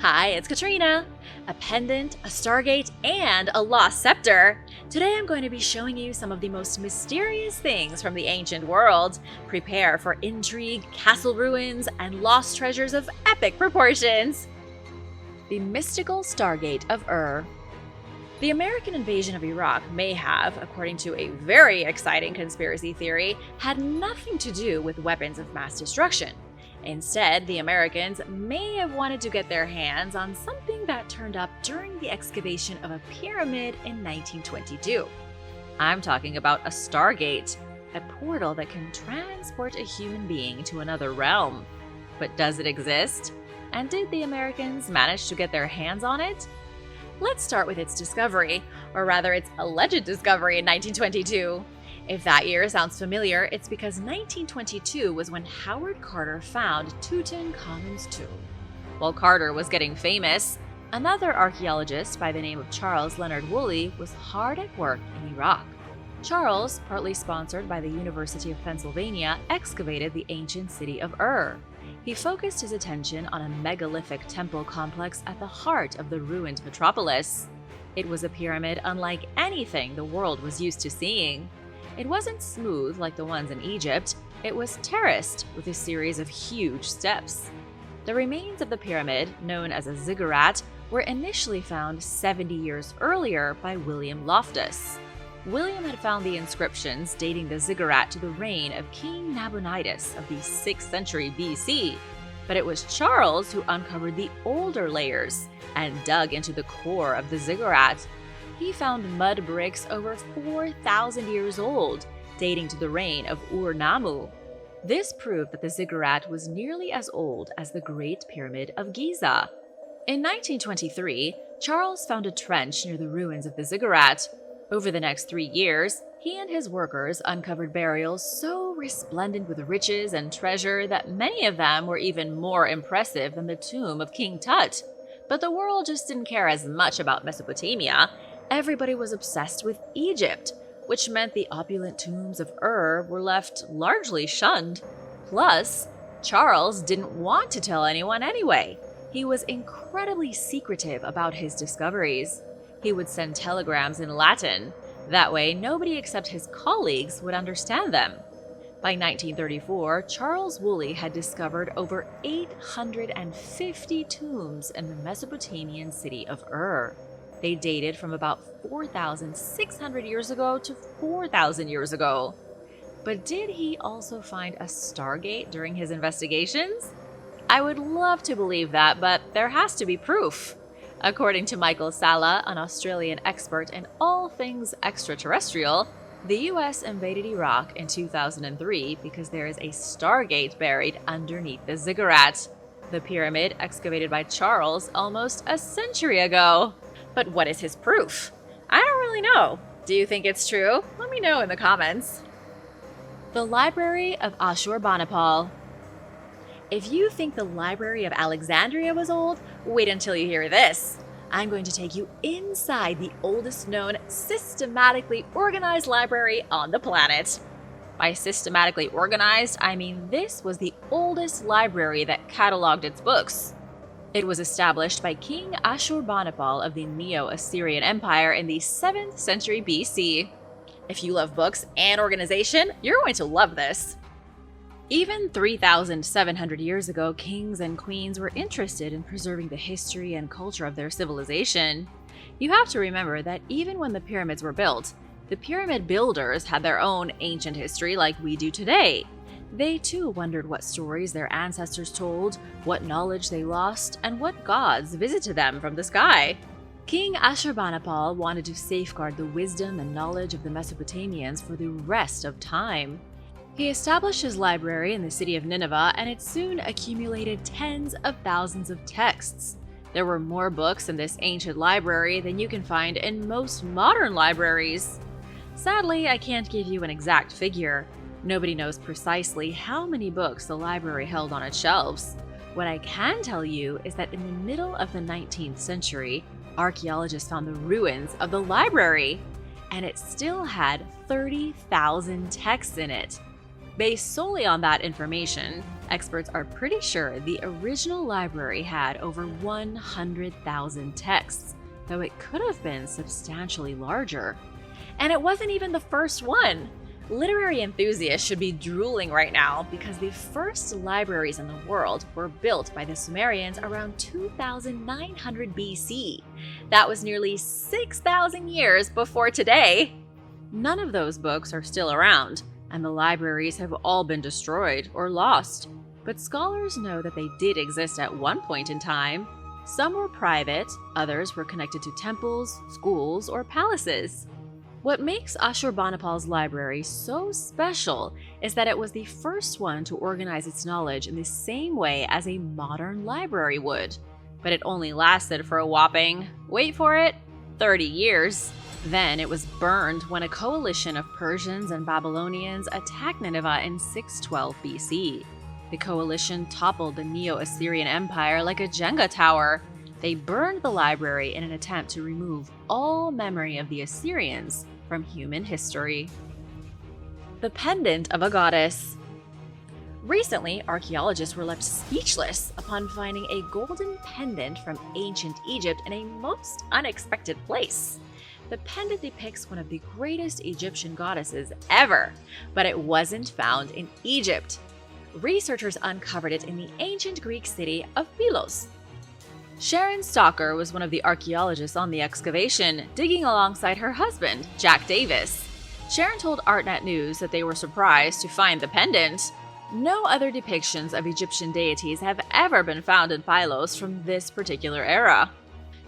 Hi, it's Katrina! A pendant, a stargate, and a lost scepter! Today I'm going to be showing you some of the most mysterious things from the ancient world. Prepare for intrigue, castle ruins, and lost treasures of epic proportions! The Mystical Stargate of Ur. The American invasion of Iraq may have, according to a very exciting conspiracy theory, had nothing to do with weapons of mass destruction. Instead, the Americans may have wanted to get their hands on something that turned up during the excavation of a pyramid in 1922. I'm talking about a stargate, a portal that can transport a human being to another realm. But does it exist? And did the Americans manage to get their hands on it? Let's start with its discovery, or rather its alleged discovery in 1922. If that year sounds familiar, it's because 1922 was when Howard Carter found Tutankhamun's tomb. While Carter was getting famous, another archaeologist by the name of Charles Leonard Woolley was hard at work in Iraq. Charles, partly sponsored by the University of Pennsylvania, excavated the ancient city of Ur. He focused his attention on a megalithic temple complex at the heart of the ruined metropolis. It was a pyramid unlike anything the world was used to seeing. It wasn't smooth like the ones in Egypt, it was terraced with a series of huge steps. The remains of the pyramid, known as a ziggurat, were initially found 70 years earlier by William Loftus. William had found the inscriptions dating the ziggurat to the reign of King Nabonidus of the 6th century BC, but it was Charles who uncovered the older layers and dug into the core of the ziggurat. He found mud bricks over 4,000 years old, dating to the reign of Ur-Nammu. This proved that the ziggurat was nearly as old as the Great Pyramid of Giza. In 1923, Charles found a trench near the ruins of the ziggurat. Over the next 3 years, he and his workers uncovered burials so resplendent with riches and treasure that many of them were even more impressive than the tomb of King Tut. But the world just didn't care as much about Mesopotamia. Everybody was obsessed with Egypt, which meant the opulent tombs of Ur were left largely shunned. Plus, Charles didn't want to tell anyone anyway. He was incredibly secretive about his discoveries. He would send telegrams in Latin. That way, nobody except his colleagues would understand them. By 1934, Charles Woolley had discovered over 850 tombs in the Mesopotamian city of Ur. They dated from about 4,600 years ago to 4,000 years ago. But did he also find a stargate during his investigations? I would love to believe that, but there has to be proof. According to Michael Sala, an Australian expert in all things extraterrestrial, the US invaded Iraq in 2003 because there is a stargate buried underneath the ziggurat, the pyramid excavated by Charles almost a century ago. But what is his proof? I don't really know. Do you think it's true? Let me know in the comments. The Library of Ashurbanipal. If you think the Library of Alexandria was old, wait until you hear this. I'm going to take you inside the oldest known systematically organized library on the planet. By systematically organized, I mean this was the oldest library that cataloged its books. It was established by King Ashurbanipal of the Neo-Assyrian Empire in the 7th century BC. If you love books and organization, you're going to love this. Even 3,700 years ago, kings and queens were interested in preserving the history and culture of their civilization. You have to remember that even when the pyramids were built, the pyramid builders had their own ancient history like we do today. They too wondered what stories their ancestors told, what knowledge they lost, and what gods visited them from the sky. King Ashurbanipal wanted to safeguard the wisdom and knowledge of the Mesopotamians for the rest of time. He established his library in the city of Nineveh, and it soon accumulated tens of thousands of texts. There were more books in this ancient library than you can find in most modern libraries. Sadly, I can't give you an exact figure. Nobody knows precisely how many books the library held on its shelves. What I can tell you is that in the middle of the 19th century, archaeologists found the ruins of the library, and it still had 30,000 texts in it. Based solely on that information, experts are pretty sure the original library had over 100,000 texts, though it could have been substantially larger. And it wasn't even the first one. Literary enthusiasts should be drooling right now because the first libraries in the world were built by the Sumerians around 2900 BC. That was nearly 6,000 years before today. None of those books are still around, and the libraries have all been destroyed or lost. But scholars know that they did exist at one point in time. Some were private, others were connected to temples, schools, or palaces. What makes Ashurbanipal's library so special is that it was the first one to organize its knowledge in the same way as a modern library would. But it only lasted for a whopping, wait for it, 30 years. Then it was burned when a coalition of Persians and Babylonians attacked Nineveh in 612 BC. The coalition toppled the Neo-Assyrian Empire like a Jenga tower. They burned the library in an attempt to remove all memory of the Assyrians from human history. The Pendant of a Goddess. Recently, archaeologists were left speechless upon finding a golden pendant from ancient Egypt in a most unexpected place. The pendant depicts one of the greatest Egyptian goddesses ever, but it wasn't found in Egypt. Researchers uncovered it in the ancient Greek city of Pylos. Sharon Stalker was one of the archaeologists on the excavation, digging alongside her husband, Jack Davis. Sharon told ArtNet News that they were surprised to find the pendant. No other depictions of Egyptian deities have ever been found in Pylos from this particular era.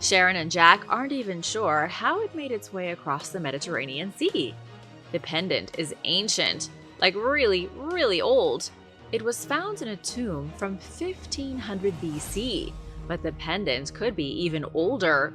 Sharon and Jack aren't even sure how it made its way across the Mediterranean Sea. The pendant is ancient, like really, really old. It was found in a tomb from 1500 BC, but the pendant could be even older.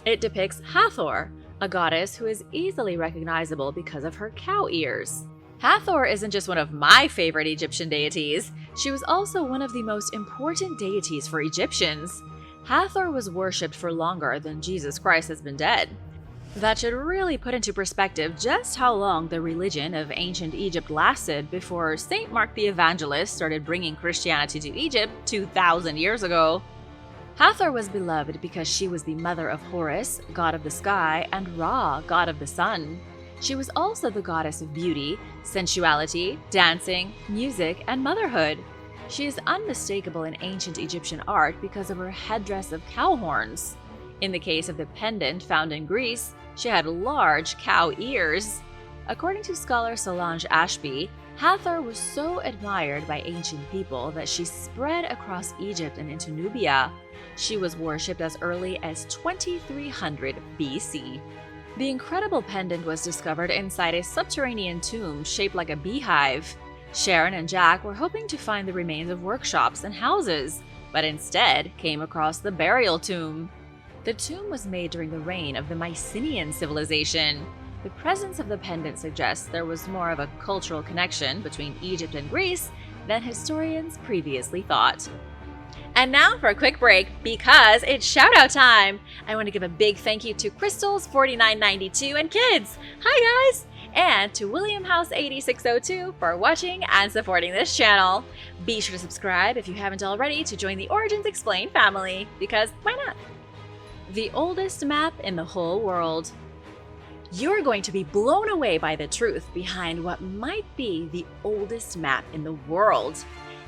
It depicts Hathor, a goddess who is easily recognizable because of her cow ears. Hathor isn't just one of my favorite Egyptian deities, she was also one of the most important deities for Egyptians. Hathor was worshipped for longer than Jesus Christ has been dead. That should really put into perspective just how long the religion of ancient Egypt lasted before Saint Mark the Evangelist started bringing Christianity to Egypt 2,000 years ago. Hathor was beloved because she was the mother of Horus, god of the sky, and Ra, god of the sun. She was also the goddess of beauty, sensuality, dancing, music, and motherhood. She is unmistakable in ancient Egyptian art because of her headdress of cow horns. In the case of the pendant found in Greece, she had large cow ears. According to scholar Solange Ashby, Hathor was so admired by ancient people that she spread across Egypt and into Nubia. She was worshipped as early as 2300 BC. The incredible pendant was discovered inside a subterranean tomb shaped like a beehive. Sharon and Jack were hoping to find the remains of workshops and houses, but instead came across the burial tomb. The tomb was made during the reign of the Mycenaean civilization. The presence of the pendant suggests there was more of a cultural connection between Egypt and Greece than historians previously thought. And now for a quick break, because it's shout-out time! I want to give a big thank you to Crystals4992 and Kids! Hi guys! And to William House 8602 for watching and supporting this channel. Be sure to subscribe if you haven't already to join the Origins Explained family, because why not? The oldest map in the whole world. You're going to be blown away by the truth behind what might be the oldest map in the world.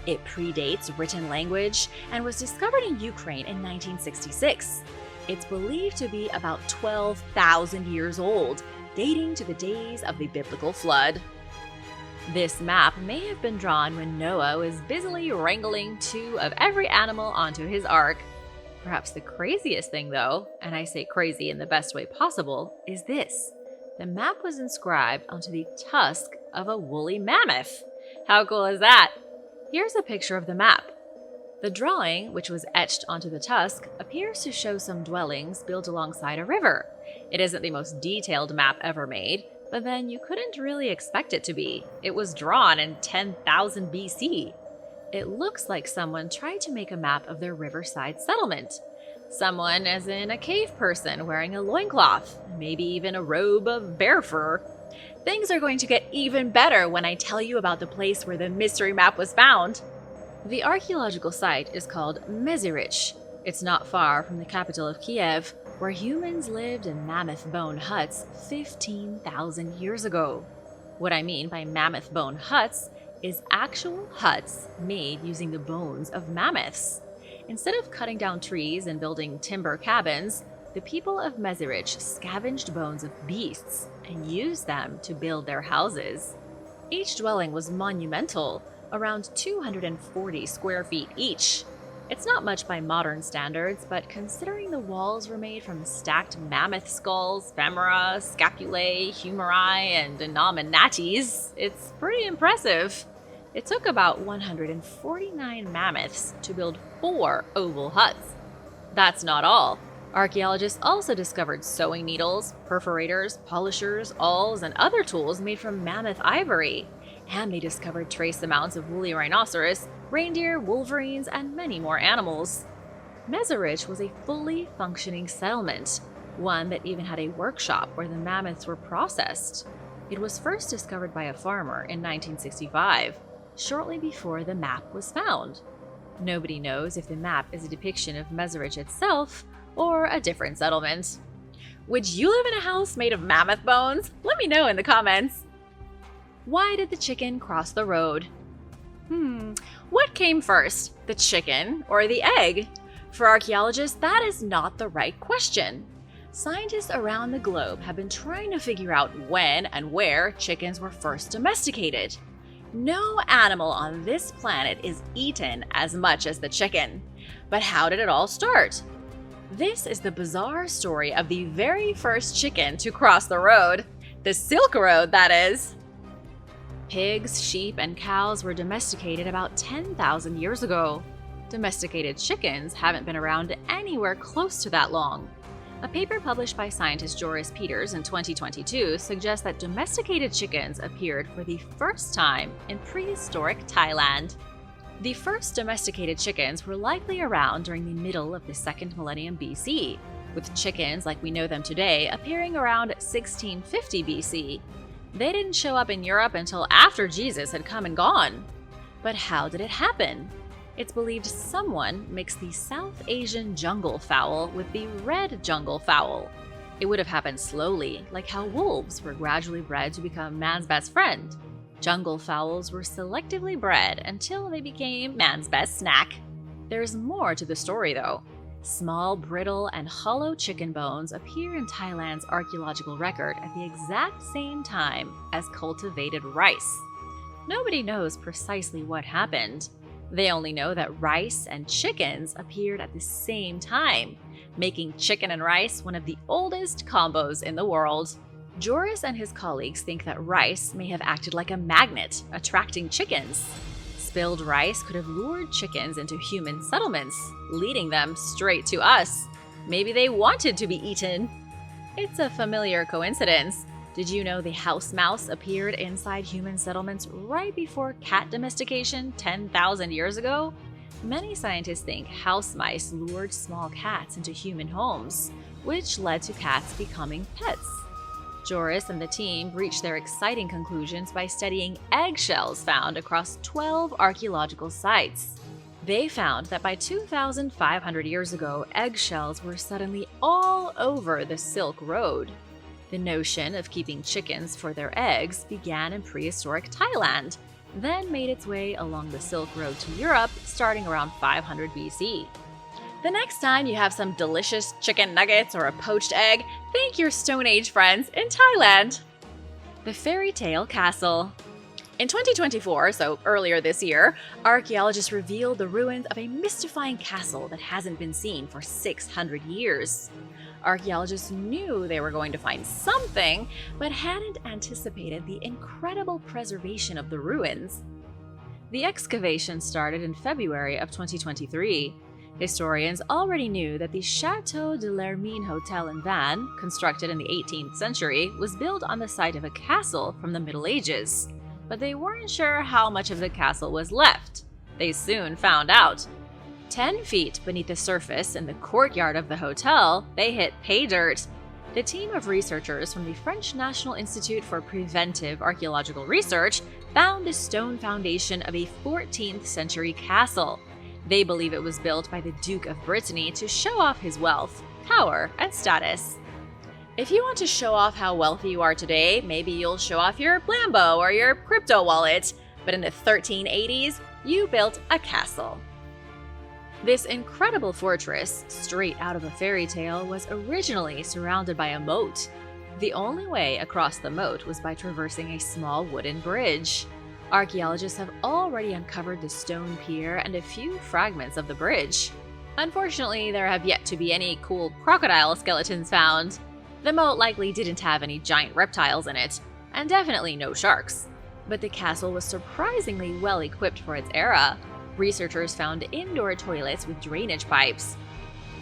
It predates written language and was discovered in Ukraine in 1966. It's believed to be about 12,000 years old, dating to the days of the biblical flood. This map may have been drawn when Noah was busily wrangling 2 of every animal onto his ark. Perhaps the craziest thing though, and I say crazy in the best way possible, is this. The map was inscribed onto the tusk of a woolly mammoth. How cool is that? Here's a picture of the map. The drawing, which was etched onto the tusk, appears to show some dwellings built alongside a river. It isn't the most detailed map ever made, but then you couldn't really expect it to be. It was drawn in 10,000 BC. It looks like someone tried to make a map of their riverside settlement. Someone, as in a cave person, wearing a loincloth, maybe even a robe of bear fur. Things are going to get even better when I tell you about the place where the mystery map was found. The archaeological site is called Mezirich. It's not far from the capital of Kiev, where humans lived in mammoth bone huts 15,000 years ago. What I mean by mammoth bone huts is actual huts made using the bones of mammoths. Instead of cutting down trees and building timber cabins, the people of Mezirich scavenged bones of beasts and used them to build their houses. Each dwelling was monumental, around 240 square feet each. It's not much by modern standards, but considering the walls were made from stacked mammoth skulls, femora, scapulae, humeri, and nominatis, it's pretty impressive. It took about 149 mammoths to build 4 oval huts. That's not all. Archaeologists also discovered sewing needles, perforators, polishers, awls, and other tools made from mammoth ivory. And they discovered trace amounts of woolly rhinoceros, reindeer, wolverines, and many more animals. Mezirich was a fully functioning settlement, one that even had a workshop where the mammoths were processed. It was first discovered by a farmer in 1965, shortly before the map was found. Nobody knows if the map is a depiction of Mezirich itself or a different settlement. Would you live in a house made of mammoth bones? Let me know in the comments. Why did the chicken cross the road? What came first, the chicken or the egg? For archaeologists, that is not the right question. Scientists around the globe have been trying to figure out when and where chickens were first domesticated. No animal on this planet is eaten as much as the chicken. But how did it all start? This is the bizarre story of the very first chicken to cross the road. The Silk Road, that is. Pigs, sheep, and cows were domesticated about 10,000 years ago. Domesticated chickens haven't been around anywhere close to that long. A paper published by scientist Joris Peters in 2022 suggests that domesticated chickens appeared for the first time in prehistoric Thailand. The first domesticated chickens were likely around during the middle of the 2nd millennium BC, with chickens like we know them today appearing around 1650 BC. They didn't show up in Europe until after Jesus had come and gone. But how did it happen? It's believed someone mixed the South Asian jungle fowl with the red jungle fowl. It would have happened slowly, like how wolves were gradually bred to become man's best friend. Jungle fowls were selectively bred until they became man's best snack. There's more to the story though. Small, brittle, and hollow chicken bones appear in Thailand's archaeological record at the exact same time as cultivated rice. Nobody knows precisely what happened. They only know that rice and chickens appeared at the same time, making chicken and rice one of the oldest combos in the world. Joris and his colleagues think that rice may have acted like a magnet, attracting chickens. Spilled rice could have lured chickens into human settlements, leading them straight to us. Maybe they wanted to be eaten. It's a familiar coincidence. Did you know the house mouse appeared inside human settlements right before cat domestication 10,000 years ago? Many scientists think house mice lured small cats into human homes, which led to cats becoming pets. Joris and the team reached their exciting conclusions by studying eggshells found across 12 archaeological sites. They found that by 2,500 years ago, eggshells were suddenly all over the Silk Road. The notion of keeping chickens for their eggs began in prehistoric Thailand, then made its way along the Silk Road to Europe starting around 500 BC. The next time you have some delicious chicken nuggets or a poached egg, thank your Stone Age friends in Thailand. The Fairy Tale Castle. In 2024, so earlier this year, archaeologists revealed the ruins of a mystifying castle that hasn't been seen for 600 years. Archaeologists knew they were going to find something, but hadn't anticipated the incredible preservation of the ruins. The excavation started in February of 2023. Historians already knew that the Chateau de l'Hermine Hotel in Vannes, constructed in the 18th century, was built on the site of a castle from the Middle Ages. But they weren't sure how much of the castle was left. They soon found out. 10 feet beneath the surface in the courtyard of the hotel, they hit pay dirt. The team of researchers from the French National Institute for Preventive Archaeological Research found the stone foundation of a 14th century castle. They believe it was built by the Duke of Brittany to show off his wealth, power, and status. If you want to show off how wealthy you are today, maybe you'll show off your Lambo or your crypto wallet. But in the 1380s, you built a castle. This incredible fortress, straight out of a fairy tale, was originally surrounded by a moat. The only way across the moat was by traversing a small wooden bridge. Archaeologists have already uncovered the stone pier and a few fragments of the bridge. Unfortunately, there have yet to be any cool crocodile skeletons found. The moat likely didn't have any giant reptiles in it, and definitely no sharks. But the castle was surprisingly well equipped for its era. Researchers found indoor toilets with drainage pipes.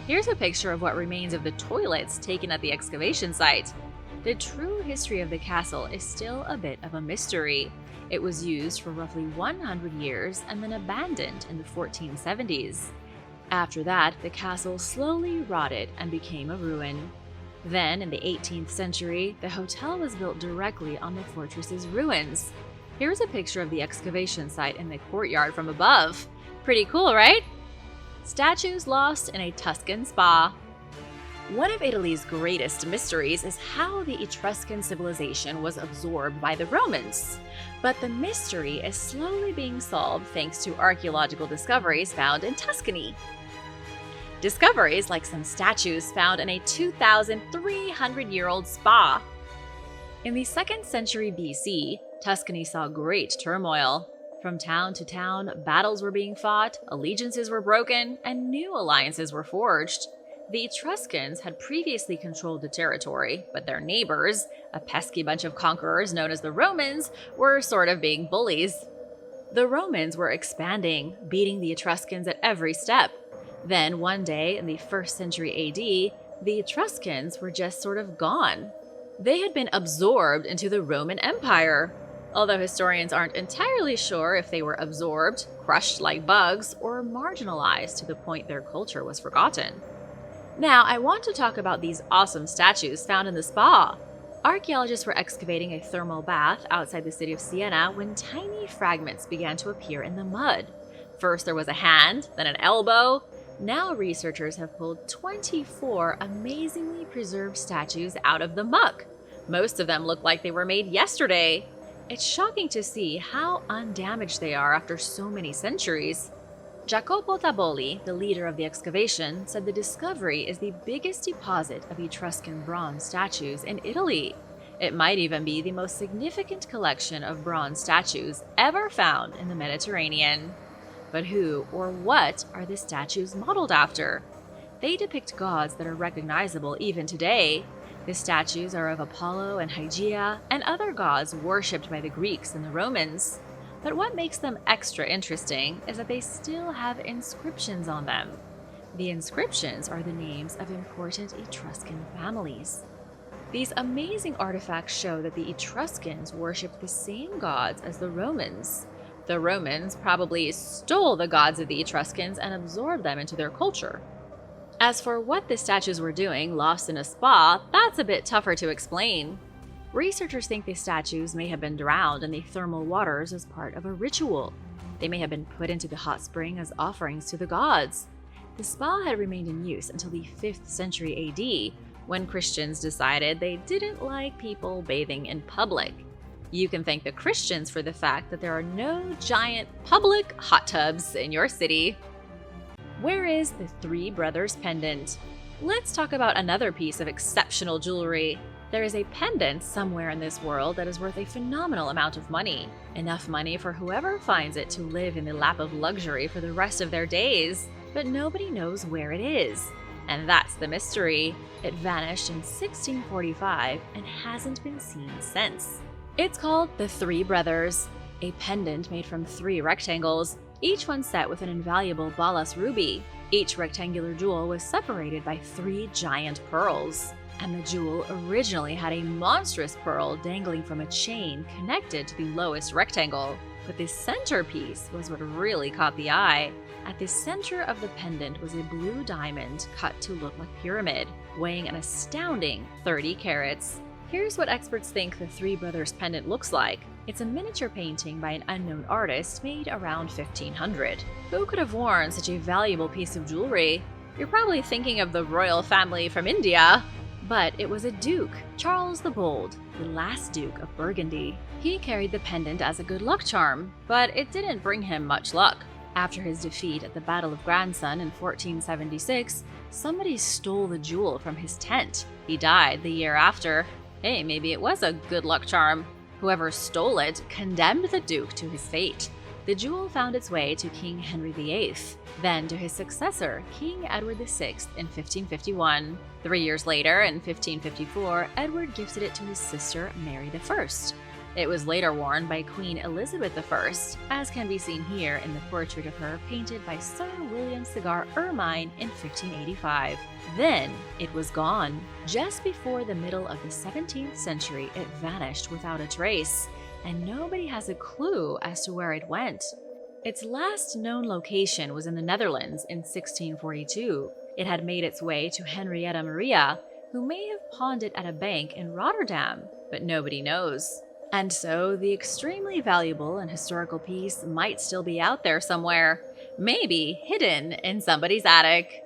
Here's a picture of what remains of the toilets taken at the excavation site. The true history of the castle is still a bit of a mystery. It was used for roughly 100 years and then abandoned in the 1470s. After that, the castle slowly rotted and became a ruin. Then, in the 18th century, the hotel was built directly on the fortress's ruins. Here's a picture of the excavation site in the courtyard from above. Pretty cool, right? Statues lost in a Tuscan spa. One of Italy's greatest mysteries is how the Etruscan civilization was absorbed by the Romans. But the mystery is slowly being solved thanks to archaeological discoveries found in Tuscany. Discoveries like some statues found in a 2,300-year-old spa. In the 2nd century BC, Tuscany saw great turmoil. From town to town, battles were being fought, allegiances were broken, and new alliances were forged. The Etruscans had previously controlled the territory, but their neighbors, a pesky bunch of conquerors known as the Romans, were sort of being bullies. The Romans were expanding, beating the Etruscans at every step. Then one day in the 1st century AD, the Etruscans were just sort of gone. They had been absorbed into the Roman Empire. Although historians aren't entirely sure if they were absorbed, crushed like bugs, or marginalized to the point their culture was forgotten. Now, I want to talk about these awesome statues found in the spa. Archaeologists were excavating a thermal bath outside the city of Siena when tiny fragments began to appear in the mud. First there was a hand, then an elbow. Now researchers have pulled 24 amazingly preserved statues out of the muck. Most of them look like they were made yesterday. It's shocking to see how undamaged they are after so many centuries. Jacopo Taboli, the leader of the excavation, said the discovery is the biggest deposit of Etruscan bronze statues in Italy. It might even be the most significant collection of bronze statues ever found in the Mediterranean. But who or what are the statues modeled after? They depict gods that are recognizable even today. The statues are of Apollo and Hygeia and other gods worshipped by the Greeks and the Romans. But what makes them extra interesting is that they still have inscriptions on them. The inscriptions are the names of important Etruscan families. These amazing artifacts show that the Etruscans worshipped the same gods as the Romans. The Romans probably stole the gods of the Etruscans and absorbed them into their culture. As for what the statues were doing lost in a spa, that's a bit tougher to explain. Researchers think the statues may have been drowned in the thermal waters as part of a ritual. They may have been put into the hot spring as offerings to the gods. The spa had remained in use until the 5th century AD, when Christians decided they didn't like people bathing in public. You can thank the Christians for the fact that there are no giant public hot tubs in your city. Where is the Three Brothers pendant? Let's talk about another piece of exceptional jewelry. There is a pendant somewhere in this world that is worth a phenomenal amount of money. Enough money for whoever finds it to live in the lap of luxury for the rest of their days. But nobody knows where it is. And that's the mystery. It vanished in 1645 and hasn't been seen since. It's called the Three Brothers, a pendant made from 3 rectangles, each one set with an invaluable balas ruby. Each rectangular jewel was separated by 3 giant pearls. And the jewel originally had a monstrous pearl dangling from a chain connected to the lowest rectangle. But this centerpiece was what really caught the eye. At the center of the pendant was a blue diamond cut to look like a pyramid, weighing an astounding 30 carats. Here's what experts think the Three Brothers pendant looks like. It's a miniature painting by an unknown artist made around 1500. Who could have worn such a valuable piece of jewelry? You're probably thinking of the royal family from India. But it was a duke, Charles the Bold, the last Duke of Burgundy. He carried the pendant as a good luck charm, but it didn't bring him much luck. After his defeat at the Battle of Grandson in 1476, somebody stole the jewel from his tent. He died the year after. Hey, maybe it was a good luck charm. Whoever stole it condemned the Duke to his fate. The jewel found its way to King Henry VIII, then to his successor, King Edward VI in 1551. 3 years later, in 1554, Edward gifted it to his sister Mary I. It was later worn by Queen Elizabeth I, as can be seen here in the portrait of her painted by Sir William Cigar Ermine in 1585. Then it was gone. Just before the middle of the 17th century, it vanished without a trace, and nobody has a clue as to where it went. Its last known location was in the Netherlands in 1642. It had made its way to Henrietta Maria, who may have pawned it at a bank in Rotterdam, but nobody knows. And so the extremely valuable and historical piece might still be out there somewhere, maybe hidden in somebody's attic.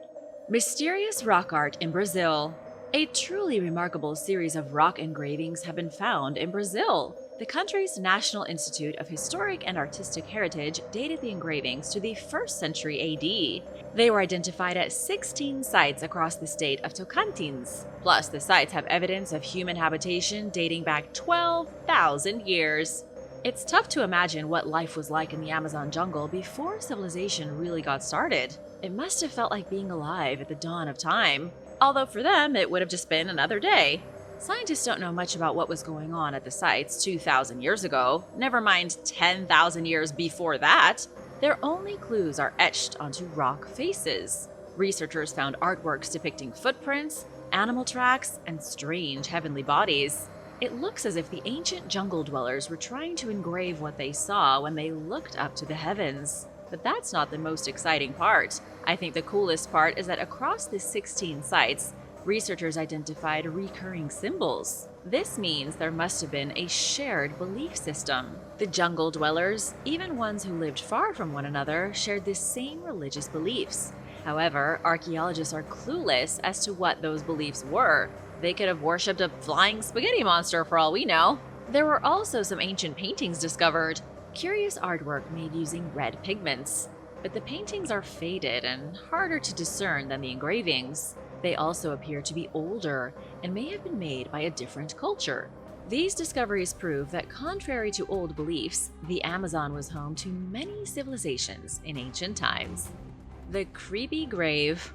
Mysterious rock art in Brazil. A truly remarkable series of rock engravings have been found in Brazil. The country's National Institute of Historic and Artistic Heritage dated the engravings to the 1st century AD. They were identified at 16 sites across the state of Tocantins. Plus, the sites have evidence of human habitation dating back 12,000 years. It's tough to imagine what life was like in the Amazon jungle before civilization really got started. It must have felt like being alive at the dawn of time. Although for them, it would have just been another day. Scientists don't know much about what was going on at the sites 2,000 years ago, never mind 10,000 years before that. Their only clues are etched onto rock faces. Researchers found artworks depicting footprints, animal tracks, and strange heavenly bodies. It looks as if the ancient jungle dwellers were trying to engrave what they saw when they looked up to the heavens. But that's not the most exciting part. I think the coolest part is that across the 16 sites, researchers identified recurring symbols. This means there must have been a shared belief system. The jungle dwellers, even ones who lived far from one another, shared the same religious beliefs. However, archaeologists are clueless as to what those beliefs were. They could have worshipped a flying spaghetti monster for all we know. There were also some ancient paintings discovered, curious artwork made using red pigments. But the paintings are faded and harder to discern than the engravings. They also appear to be older and may have been made by a different culture. These discoveries prove that contrary to old beliefs, the Amazon was home to many civilizations in ancient times. The creepy grave.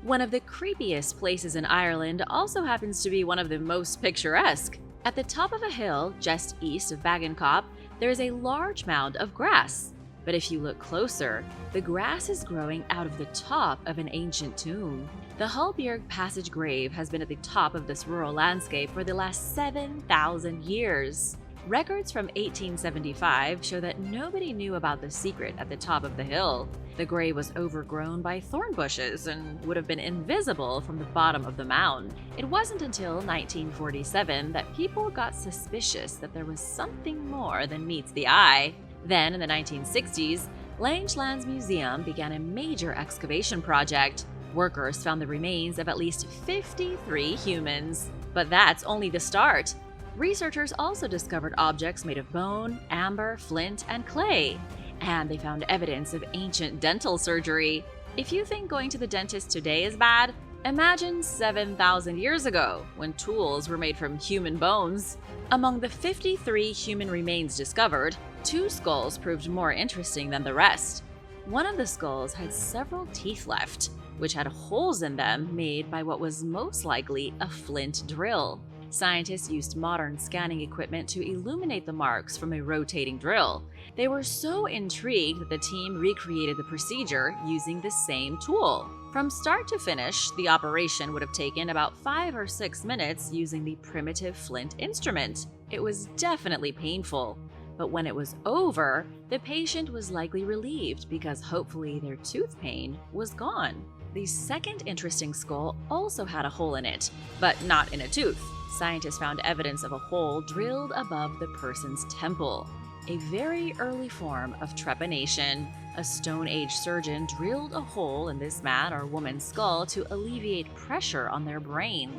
One of the creepiest places in Ireland also happens to be one of the most picturesque. At the top of a hill just east of Bagencop, there is a large mound of grass. But if you look closer, the grass is growing out of the top of an ancient tomb. The Hulbjerg Passage grave has been at the top of this rural landscape for the last 7,000 years. Records from 1875 show that nobody knew about the secret at the top of the hill. The grave was overgrown by thorn bushes and would have been invisible from the bottom of the mound. It wasn't until 1947 that people got suspicious that there was something more than meets the eye. Then, in the 1960s, Langeland's museum began a major excavation project. Workers found the remains of at least 53 humans. But that's only the start. Researchers also discovered objects made of bone, amber, flint, and clay. And they found evidence of ancient dental surgery. If you think going to the dentist today is bad, imagine 7,000 years ago, when tools were made from human bones. Among the 53 human remains discovered, 2 skulls proved more interesting than the rest. One of the skulls had several teeth left, which had holes in them made by what was most likely a flint drill. Scientists used modern scanning equipment to illuminate the marks from a rotating drill. They were so intrigued that the team recreated the procedure using the same tool. From start to finish, the operation would have taken about 5 or 6 minutes using the primitive flint instrument. It was definitely painful. But when it was over, the patient was likely relieved because hopefully their tooth pain was gone. The second interesting skull also had a hole in it, but not in a tooth. Scientists found evidence of a hole drilled above the person's temple, a very early form of trepanation. A Stone Age surgeon drilled a hole in this man or woman's skull to alleviate pressure on their brain,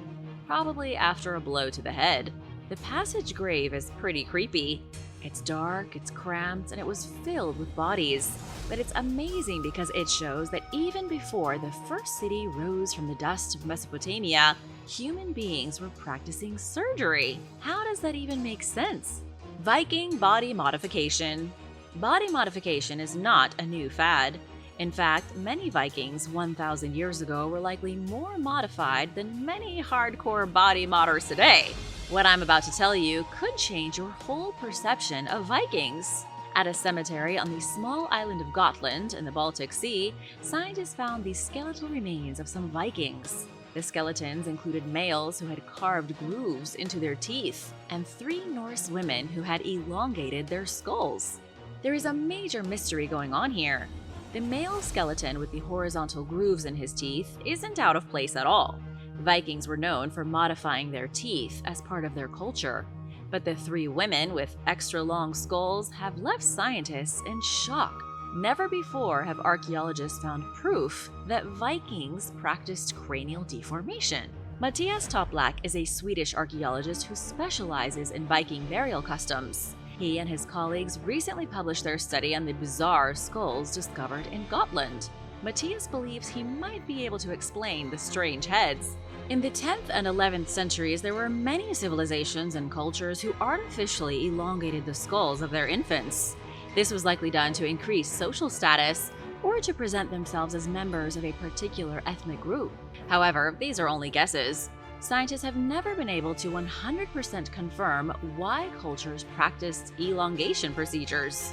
probably after a blow to the head. The passage grave is pretty creepy. It's dark, it's cramped, and it was filled with bodies. But it's amazing because it shows that even before the first city rose from the dust of Mesopotamia, human beings were practicing surgery. How does that even make sense? Viking body modification. Body modification is not a new fad. In fact, many Vikings 1,000 years ago were likely more modified than many hardcore body modders today. What I'm about to tell you could change your whole perception of Vikings. At a cemetery on the small island of Gotland in the Baltic Sea, scientists found the skeletal remains of some Vikings. The skeletons included males who had carved grooves into their teeth, and 3 Norse women who had elongated their skulls. There is a major mystery going on here. The male skeleton with the horizontal grooves in his teeth isn't out of place at all. Vikings were known for modifying their teeth as part of their culture. But the 3 women with extra long skulls have left scientists in shock. Never before have archaeologists found proof that Vikings practiced cranial deformation. Mattias Toplak is a Swedish archaeologist who specializes in Viking burial customs. He and his colleagues recently published their study on the bizarre skulls discovered in Gotland. Mattias believes he might be able to explain the strange heads. In the 10th and 11th centuries, there were many civilizations and cultures who artificially elongated the skulls of their infants. This was likely done to increase social status or to present themselves as members of a particular ethnic group. However, these are only guesses. Scientists have never been able to 100% confirm why cultures practiced elongation procedures.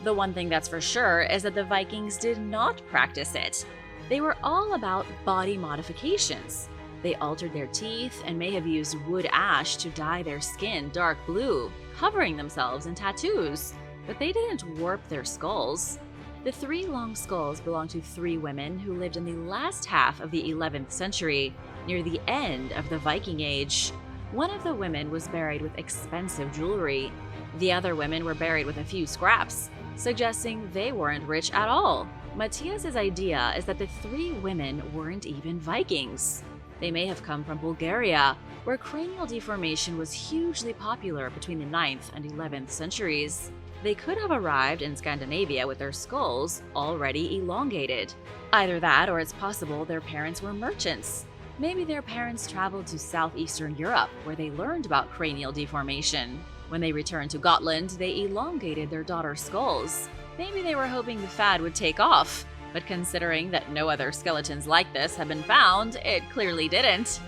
The one thing that's for sure is that the Vikings did not practice it. They were all about body modifications. They altered their teeth and may have used wood ash to dye their skin dark blue, covering themselves in tattoos. But they didn't warp their skulls. The 3 long skulls belong to 3 women who lived in the last half of the 11th century, near the end of the Viking Age. One of the women was buried with expensive jewelry. The other women were buried with a few scraps, suggesting they weren't rich at all. Mattias's idea is that the 3 women weren't even Vikings. They may have come from Bulgaria, where cranial deformation was hugely popular between the 9th and 11th centuries. They could have arrived in Scandinavia with their skulls already elongated. Either that, or it's possible their parents were merchants. Maybe their parents traveled to southeastern Europe, where they learned about cranial deformation. When they returned to Gotland, they elongated their daughters' skulls. Maybe they were hoping the fad would take off, but considering that no other skeletons like this have been found, it clearly didn't.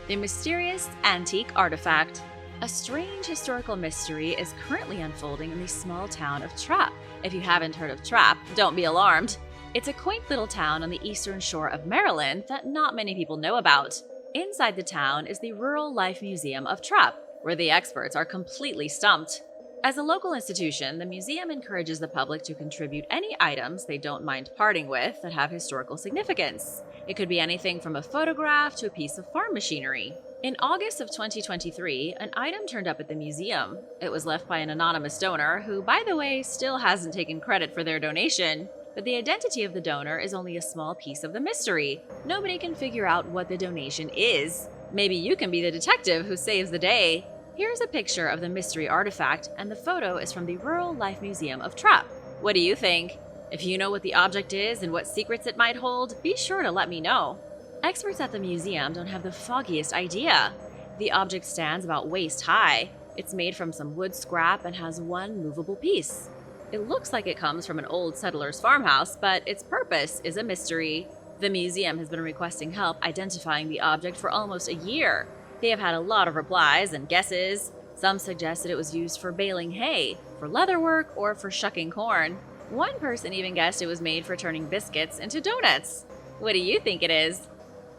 The mysterious antique artifact. A strange historical mystery is currently unfolding in the small town of Trapp. If you haven't heard of Trapp, don't be alarmed. It's a quaint little town on the eastern shore of Maryland that not many people know about. Inside the town is the Rural Life Museum of Trapp, where the experts are completely stumped. As a local institution, the museum encourages the public to contribute any items they don't mind parting with that have historical significance. It could be anything from a photograph to a piece of farm machinery. In August of 2023, an item turned up at the museum. It was left by an anonymous donor who, by the way, still hasn't taken credit for their donation. But the identity of the donor is only a small piece of the mystery. Nobody can figure out what the donation is. Maybe you can be the detective who saves the day. Here's a picture of the mystery artifact, and the photo is from the Rural Life Museum of Trapp. What do you think? If you know what the object is and what secrets it might hold, be sure to let me know. Experts at the museum don't have the foggiest idea. The object stands about waist high. It's made from some wood scrap and has one movable piece. It looks like it comes from an old settler's farmhouse, but its purpose is a mystery. The museum has been requesting help identifying the object for almost a year. They have had a lot of replies and guesses. Some suggested it was used for baling hay, for leatherwork, or for shucking corn. One person even guessed it was made for turning biscuits into donuts. What do you think it is?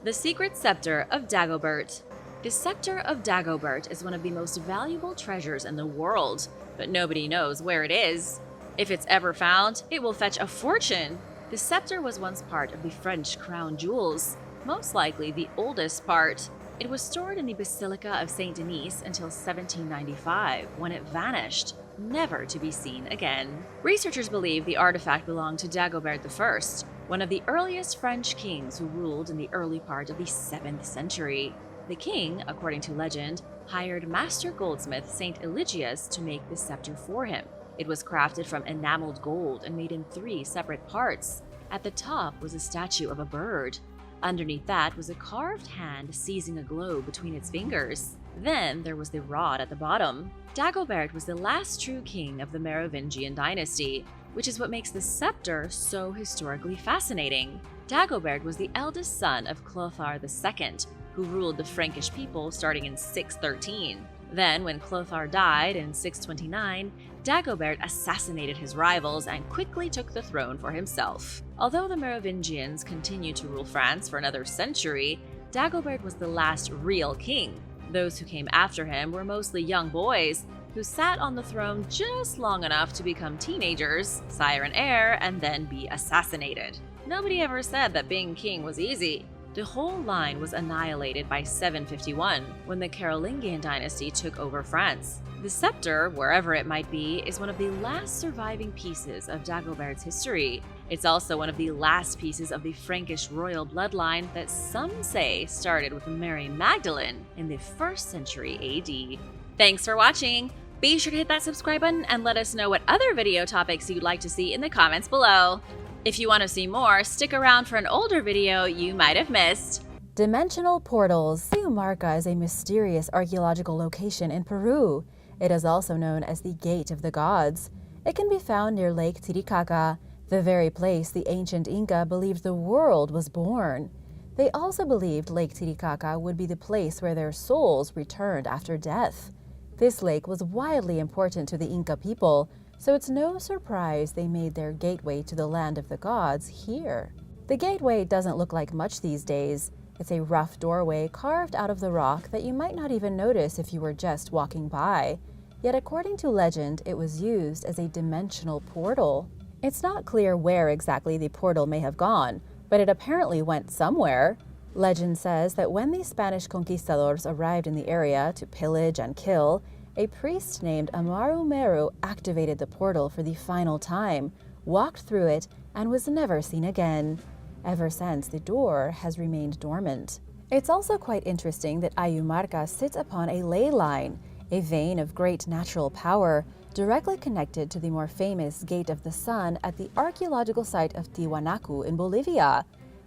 The Secret Scepter of Dagobert. The Scepter of Dagobert is one of the most valuable treasures in the world. but nobody knows where it is. If it's ever found, it will fetch a fortune. The scepter was once part of the French crown jewels, most likely the oldest part. It was stored in the Basilica of Saint Denis until 1795, when it vanished, never to be seen again. Researchers believe the artifact belonged to Dagobert I, one of the earliest French kings who ruled in the early part of the 7th century. The king, according to legend, hired master goldsmith Saint Eligius to make the scepter for him. It was crafted from enameled gold and made in 3 separate parts. At the top was a statue of a bird. Underneath that was a carved hand seizing a globe between its fingers. Then there was the rod at the bottom. Dagobert was the last true king of the Merovingian dynasty, which is what makes the scepter so historically fascinating. Dagobert was the eldest son of Clothar II, who ruled the Frankish people starting in 613. Then, when Clothar died in 629, Dagobert assassinated his rivals and quickly took the throne for himself. Although the Merovingians continued to rule France for another century, Dagobert was the last real king. Those who came after him were mostly young boys who sat on the throne just long enough to become teenagers, sire an heir, and then be assassinated. Nobody ever said that being king was easy. The whole line was annihilated by 751, when the Carolingian dynasty took over France. The scepter, wherever it might be, is one of the last surviving pieces of Dagobert's history. It's also one of the last pieces of the Frankish royal bloodline that some say started with Mary Magdalene in the 1st century AD. Thanks for watching! Be sure to hit that subscribe button and let us know what other video topics you'd like to see in the comments below. If you want to see more, stick around for an older video you might have missed. Dimensional portals. Ayumarca is a mysterious archaeological location in Peru. It is also known as the Gate of the Gods. It can be found near Lake Titicaca, the very place the ancient Inca believed the world was born. They also believed Lake Titicaca would be the place where their souls returned after death. This lake was wildly important to the Inca people, so it's no surprise they made their gateway to the land of the gods here. The gateway doesn't look like much these days. It's a rough doorway carved out of the rock that you might not even notice if you were just walking by. Yet according to legend, it was used as a dimensional portal. It's not clear where exactly the portal may have gone, but it apparently went somewhere. Legend says that when the Spanish conquistadors arrived in the area to pillage and kill, a priest named Amaru Meru activated the portal for the final time, walked through it, and was never seen again. Ever since, the door has remained dormant. It's also quite interesting that Ayumarca sits upon a ley line, a vein of great natural power, directly connected to the more famous Gate of the Sun at the archaeological site of Tiwanaku in Bolivia.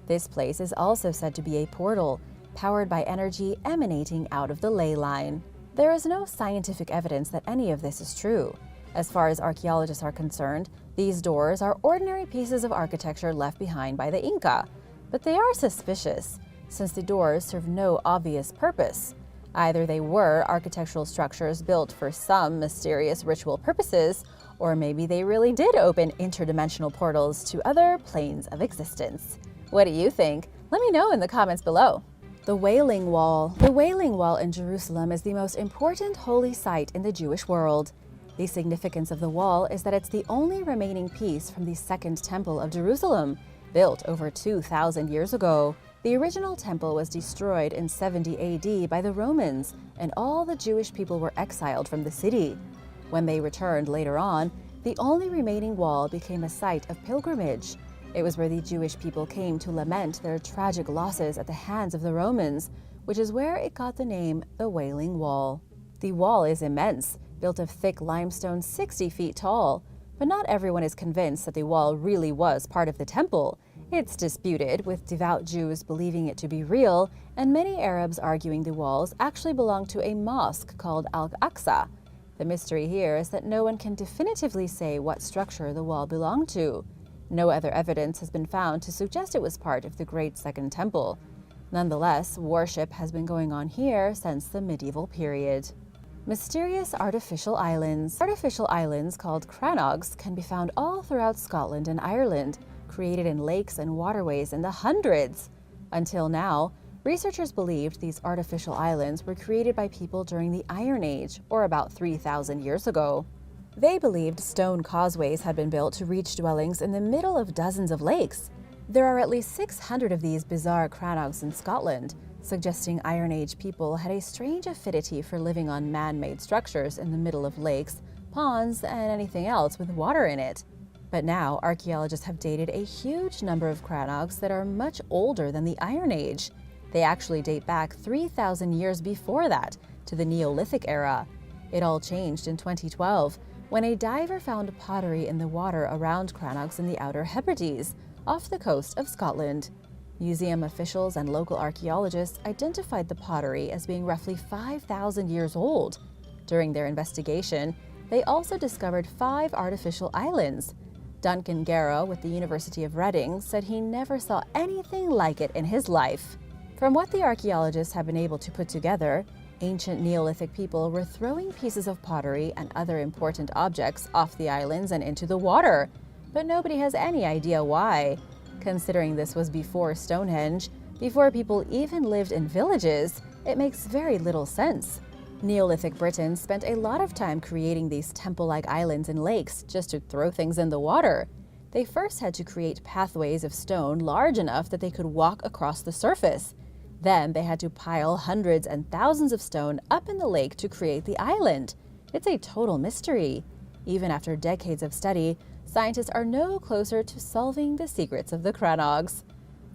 This place is also said to be a portal, powered by energy emanating out of the ley line. There is no scientific evidence that any of this is true. As far as archaeologists are concerned, these doors are ordinary pieces of architecture left behind by the Inca. But they are suspicious, since the doors serve no obvious purpose. Either they were architectural structures built for some mysterious ritual purposes, or maybe they really did open interdimensional portals to other planes of existence. What do you think? Let me know in the comments below. The Wailing Wall. The Wailing Wall in Jerusalem is the most important holy site in the Jewish world. The significance of the wall is that it's the only remaining piece from the Second Temple of Jerusalem, built over 2,000 years ago. The original temple was destroyed in 70 AD by the Romans, and all the Jewish people were exiled from the city. When they returned later on, the only remaining wall became a site of pilgrimage. It was where the Jewish people came to lament their tragic losses at the hands of the Romans, which is where it got the name the Wailing Wall. The wall is immense, built of thick limestone 60 feet tall, but not everyone is convinced that the wall really was part of the temple. It's disputed, with devout Jews believing it to be real, and many Arabs arguing the walls actually belong to a mosque called Al-Aqsa. The mystery here is that no one can definitively say what structure the wall belonged to. No other evidence has been found to suggest it was part of the Great Second Temple. Nonetheless, worship has been going on here since the medieval period. Mysterious artificial islands. Artificial islands called crannogs can be found all throughout Scotland and Ireland, created in lakes and waterways in the hundreds. Until now, researchers believed these artificial islands were created by people during the Iron Age, or about 3,000 years ago. They believed stone causeways had been built to reach dwellings in the middle of dozens of lakes. There are at least 600 of these bizarre crannogs in Scotland, suggesting Iron Age people had a strange affinity for living on man-made structures in the middle of lakes, ponds, and anything else with water in it. But now, archaeologists have dated a huge number of crannogs that are much older than the Iron Age. They actually date back 3,000 years before that, to the Neolithic era. It all changed in 2012, when a diver found pottery in the water around crannogs in the Outer Hebrides, off the coast of Scotland. Museum officials and local archaeologists identified the pottery as being roughly 5,000 years old. During their investigation, they also discovered 5 artificial islands. Duncan Garrow with the University of Reading said he never saw anything like it in his life. From what the archaeologists have been able to put together, ancient Neolithic people were throwing pieces of pottery and other important objects off the islands and into the water, but nobody has any idea why. Considering this was before Stonehenge, before people even lived in villages, it makes very little sense. Neolithic Britons spent a lot of time creating these temple-like islands and lakes just to throw things in the water. They first had to create pathways of stone large enough that they could walk across the surface. Then they had to pile hundreds and thousands of stone up in the lake to create the island. It's a total mystery. Even after decades of study, scientists are no closer to solving the secrets of the crannogs.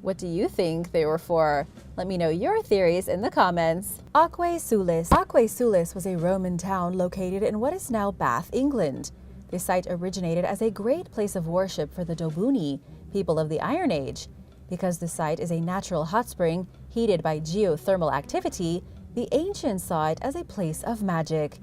What do you think they were for? Let me know your theories in the comments. Aquae Sulis. Aquae Sulis was a Roman town located in what is now Bath, England. The site originated as a great place of worship for the Dobuni, people of the Iron Age. Because the site is a natural hot spring heated by geothermal activity, the ancients saw it as a place of magic.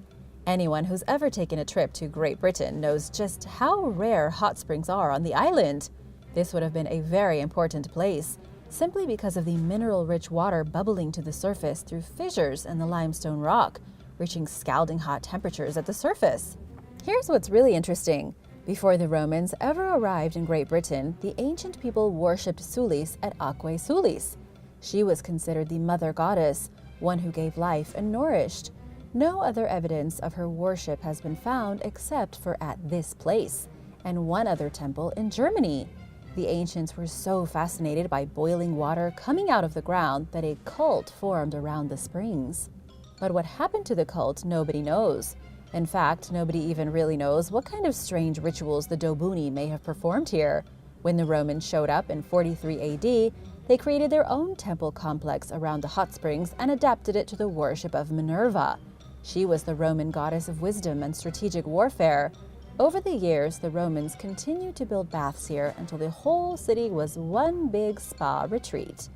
Anyone who's ever taken a trip to Great Britain knows just how rare hot springs are on the island. This would have been a very important place, simply because of the mineral-rich water bubbling to the surface through fissures in the limestone rock, reaching scalding hot temperatures at the surface. Here's what's really interesting. Before the Romans ever arrived in Great Britain, the ancient people worshipped Sulis at Aquae Sulis. She was considered the mother goddess, one who gave life and nourished. No other evidence of her worship has been found except for at this place, and one other temple in Germany. The ancients were so fascinated by boiling water coming out of the ground that a cult formed around the springs. But what happened to the cult, nobody knows. In fact, nobody even really knows what kind of strange rituals the Dobuni may have performed here. When the Romans showed up in 43 AD, they created their own temple complex around the hot springs and adapted it to the worship of Minerva. She was the Roman goddess of wisdom and strategic warfare. Over the years, the Romans continued to build baths here until the whole city was one big spa retreat.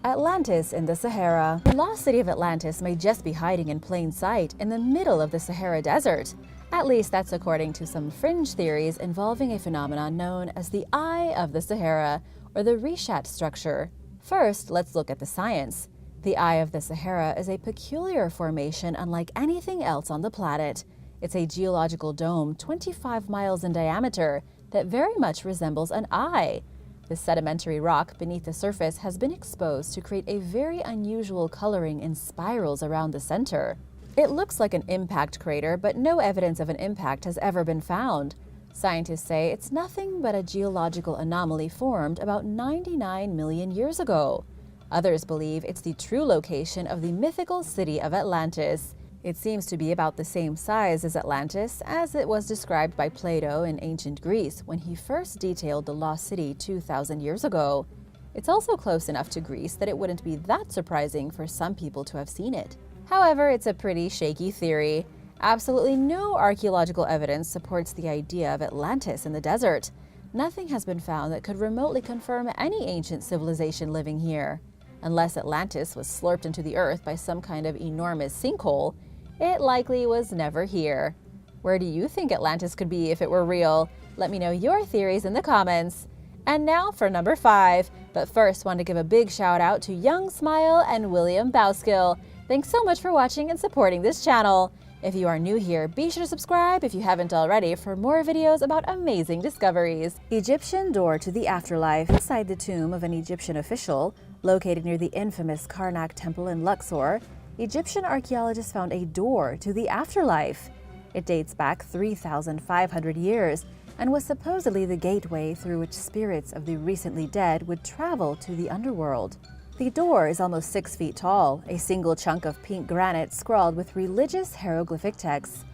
Atlantis in the Sahara. The lost city of Atlantis may just be hiding in plain sight in the middle of the Sahara Desert. At least that's according to some fringe theories involving a phenomenon known as the Eye of the Sahara, or the Richat structure. First, let's look at the science. The Eye of the Sahara is a peculiar formation unlike anything else on the planet. It's a geological dome 25 miles in diameter that very much resembles an eye. The sedimentary rock beneath the surface has been exposed to create a very unusual coloring in spirals around the center. It looks like an impact crater, but no evidence of an impact has ever been found. Scientists say it's nothing but a geological anomaly formed about 99 million years ago. Others believe it's the true location of the mythical city of Atlantis. It seems to be about the same size as Atlantis as it was described by Plato in ancient Greece when he first detailed the lost city 2,000 years ago. It's also close enough to Greece that it wouldn't be that surprising for some people to have seen it. However, it's a pretty shaky theory. Absolutely no archaeological evidence supports the idea of Atlantis in the desert. Nothing has been found that could remotely confirm any ancient civilization living here. Unless Atlantis was slurped into the earth by some kind of enormous sinkhole, it likely was never here. Where do you think Atlantis could be if it were real? Let me know your theories in the comments. And now for number 5. But first, want to give a big shout out to Young Smile and William Bowskill. Thanks so much for watching and supporting this channel. If you are new here, be sure to subscribe if you haven't already for more videos about amazing discoveries. Egyptian door to the afterlife. Inside the tomb of an Egyptian official, located near the infamous Karnak temple in Luxor, Egyptian archaeologists found a door to the afterlife. It dates back 3,500 years and was supposedly the gateway through which spirits of the recently dead would travel to the underworld. The door is almost 6 feet tall, a single chunk of pink granite scrawled with religious hieroglyphic texts.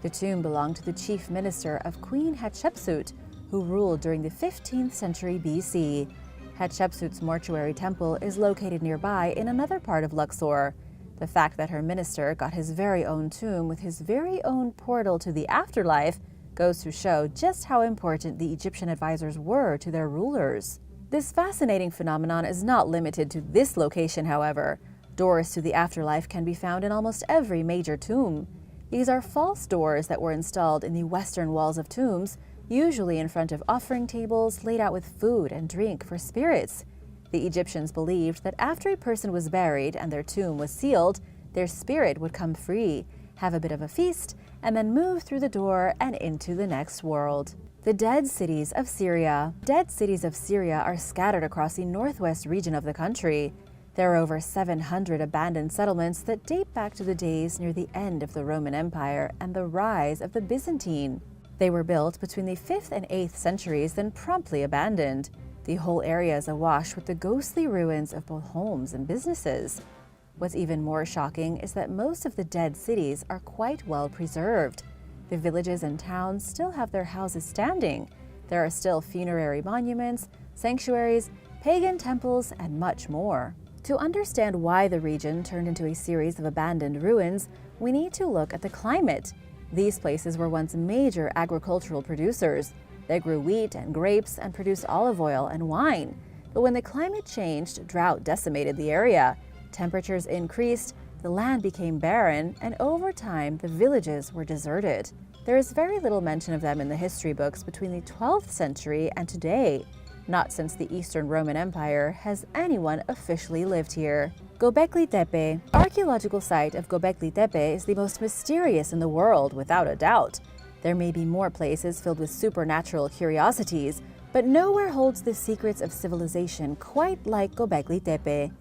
The tomb belonged to the chief minister of Queen Hatshepsut, who ruled during the 15th century BC. Hatshepsut's mortuary temple is located nearby in another part of Luxor. The fact that her minister got his very own tomb with his very own portal to the afterlife goes to show just how important the Egyptian advisors were to their rulers. This fascinating phenomenon is not limited to this location, however. Doors to the afterlife can be found in almost every major tomb. These are false doors that were installed in the western walls of tombs, usually in front of offering tables laid out with food and drink for spirits. The Egyptians believed that after a person was buried and their tomb was sealed, their spirit would come free, have a bit of a feast, and then move through the door and into the next world. The Dead Cities of Syria. Dead cities of Syria are scattered across the northwest region of the country. There are over 700 abandoned settlements that date back to the days near the end of the Roman Empire and the rise of the Byzantine. They were built between the 5th and 8th centuries, then promptly abandoned. The whole area is awash with the ghostly ruins of both homes and businesses. What's even more shocking is that most of the dead cities are quite well preserved. The villages and towns still have their houses standing. There are still funerary monuments, sanctuaries, pagan temples, and much more. To understand why the region turned into a series of abandoned ruins, we need to look at the climate. These places were once major agricultural producers. They grew wheat and grapes and produced olive oil and wine. But when the climate changed, drought decimated the area. Temperatures increased, the land became barren, and over time, the villages were deserted. There is very little mention of them in the history books between the 12th century and today. Not since the Eastern Roman Empire has anyone officially lived here. Göbekli Tepe. Archaeological site of Göbekli Tepe is the most mysterious in the world, without a doubt. There may be more places filled with supernatural curiosities, but nowhere holds the secrets of civilization quite like Göbekli Tepe.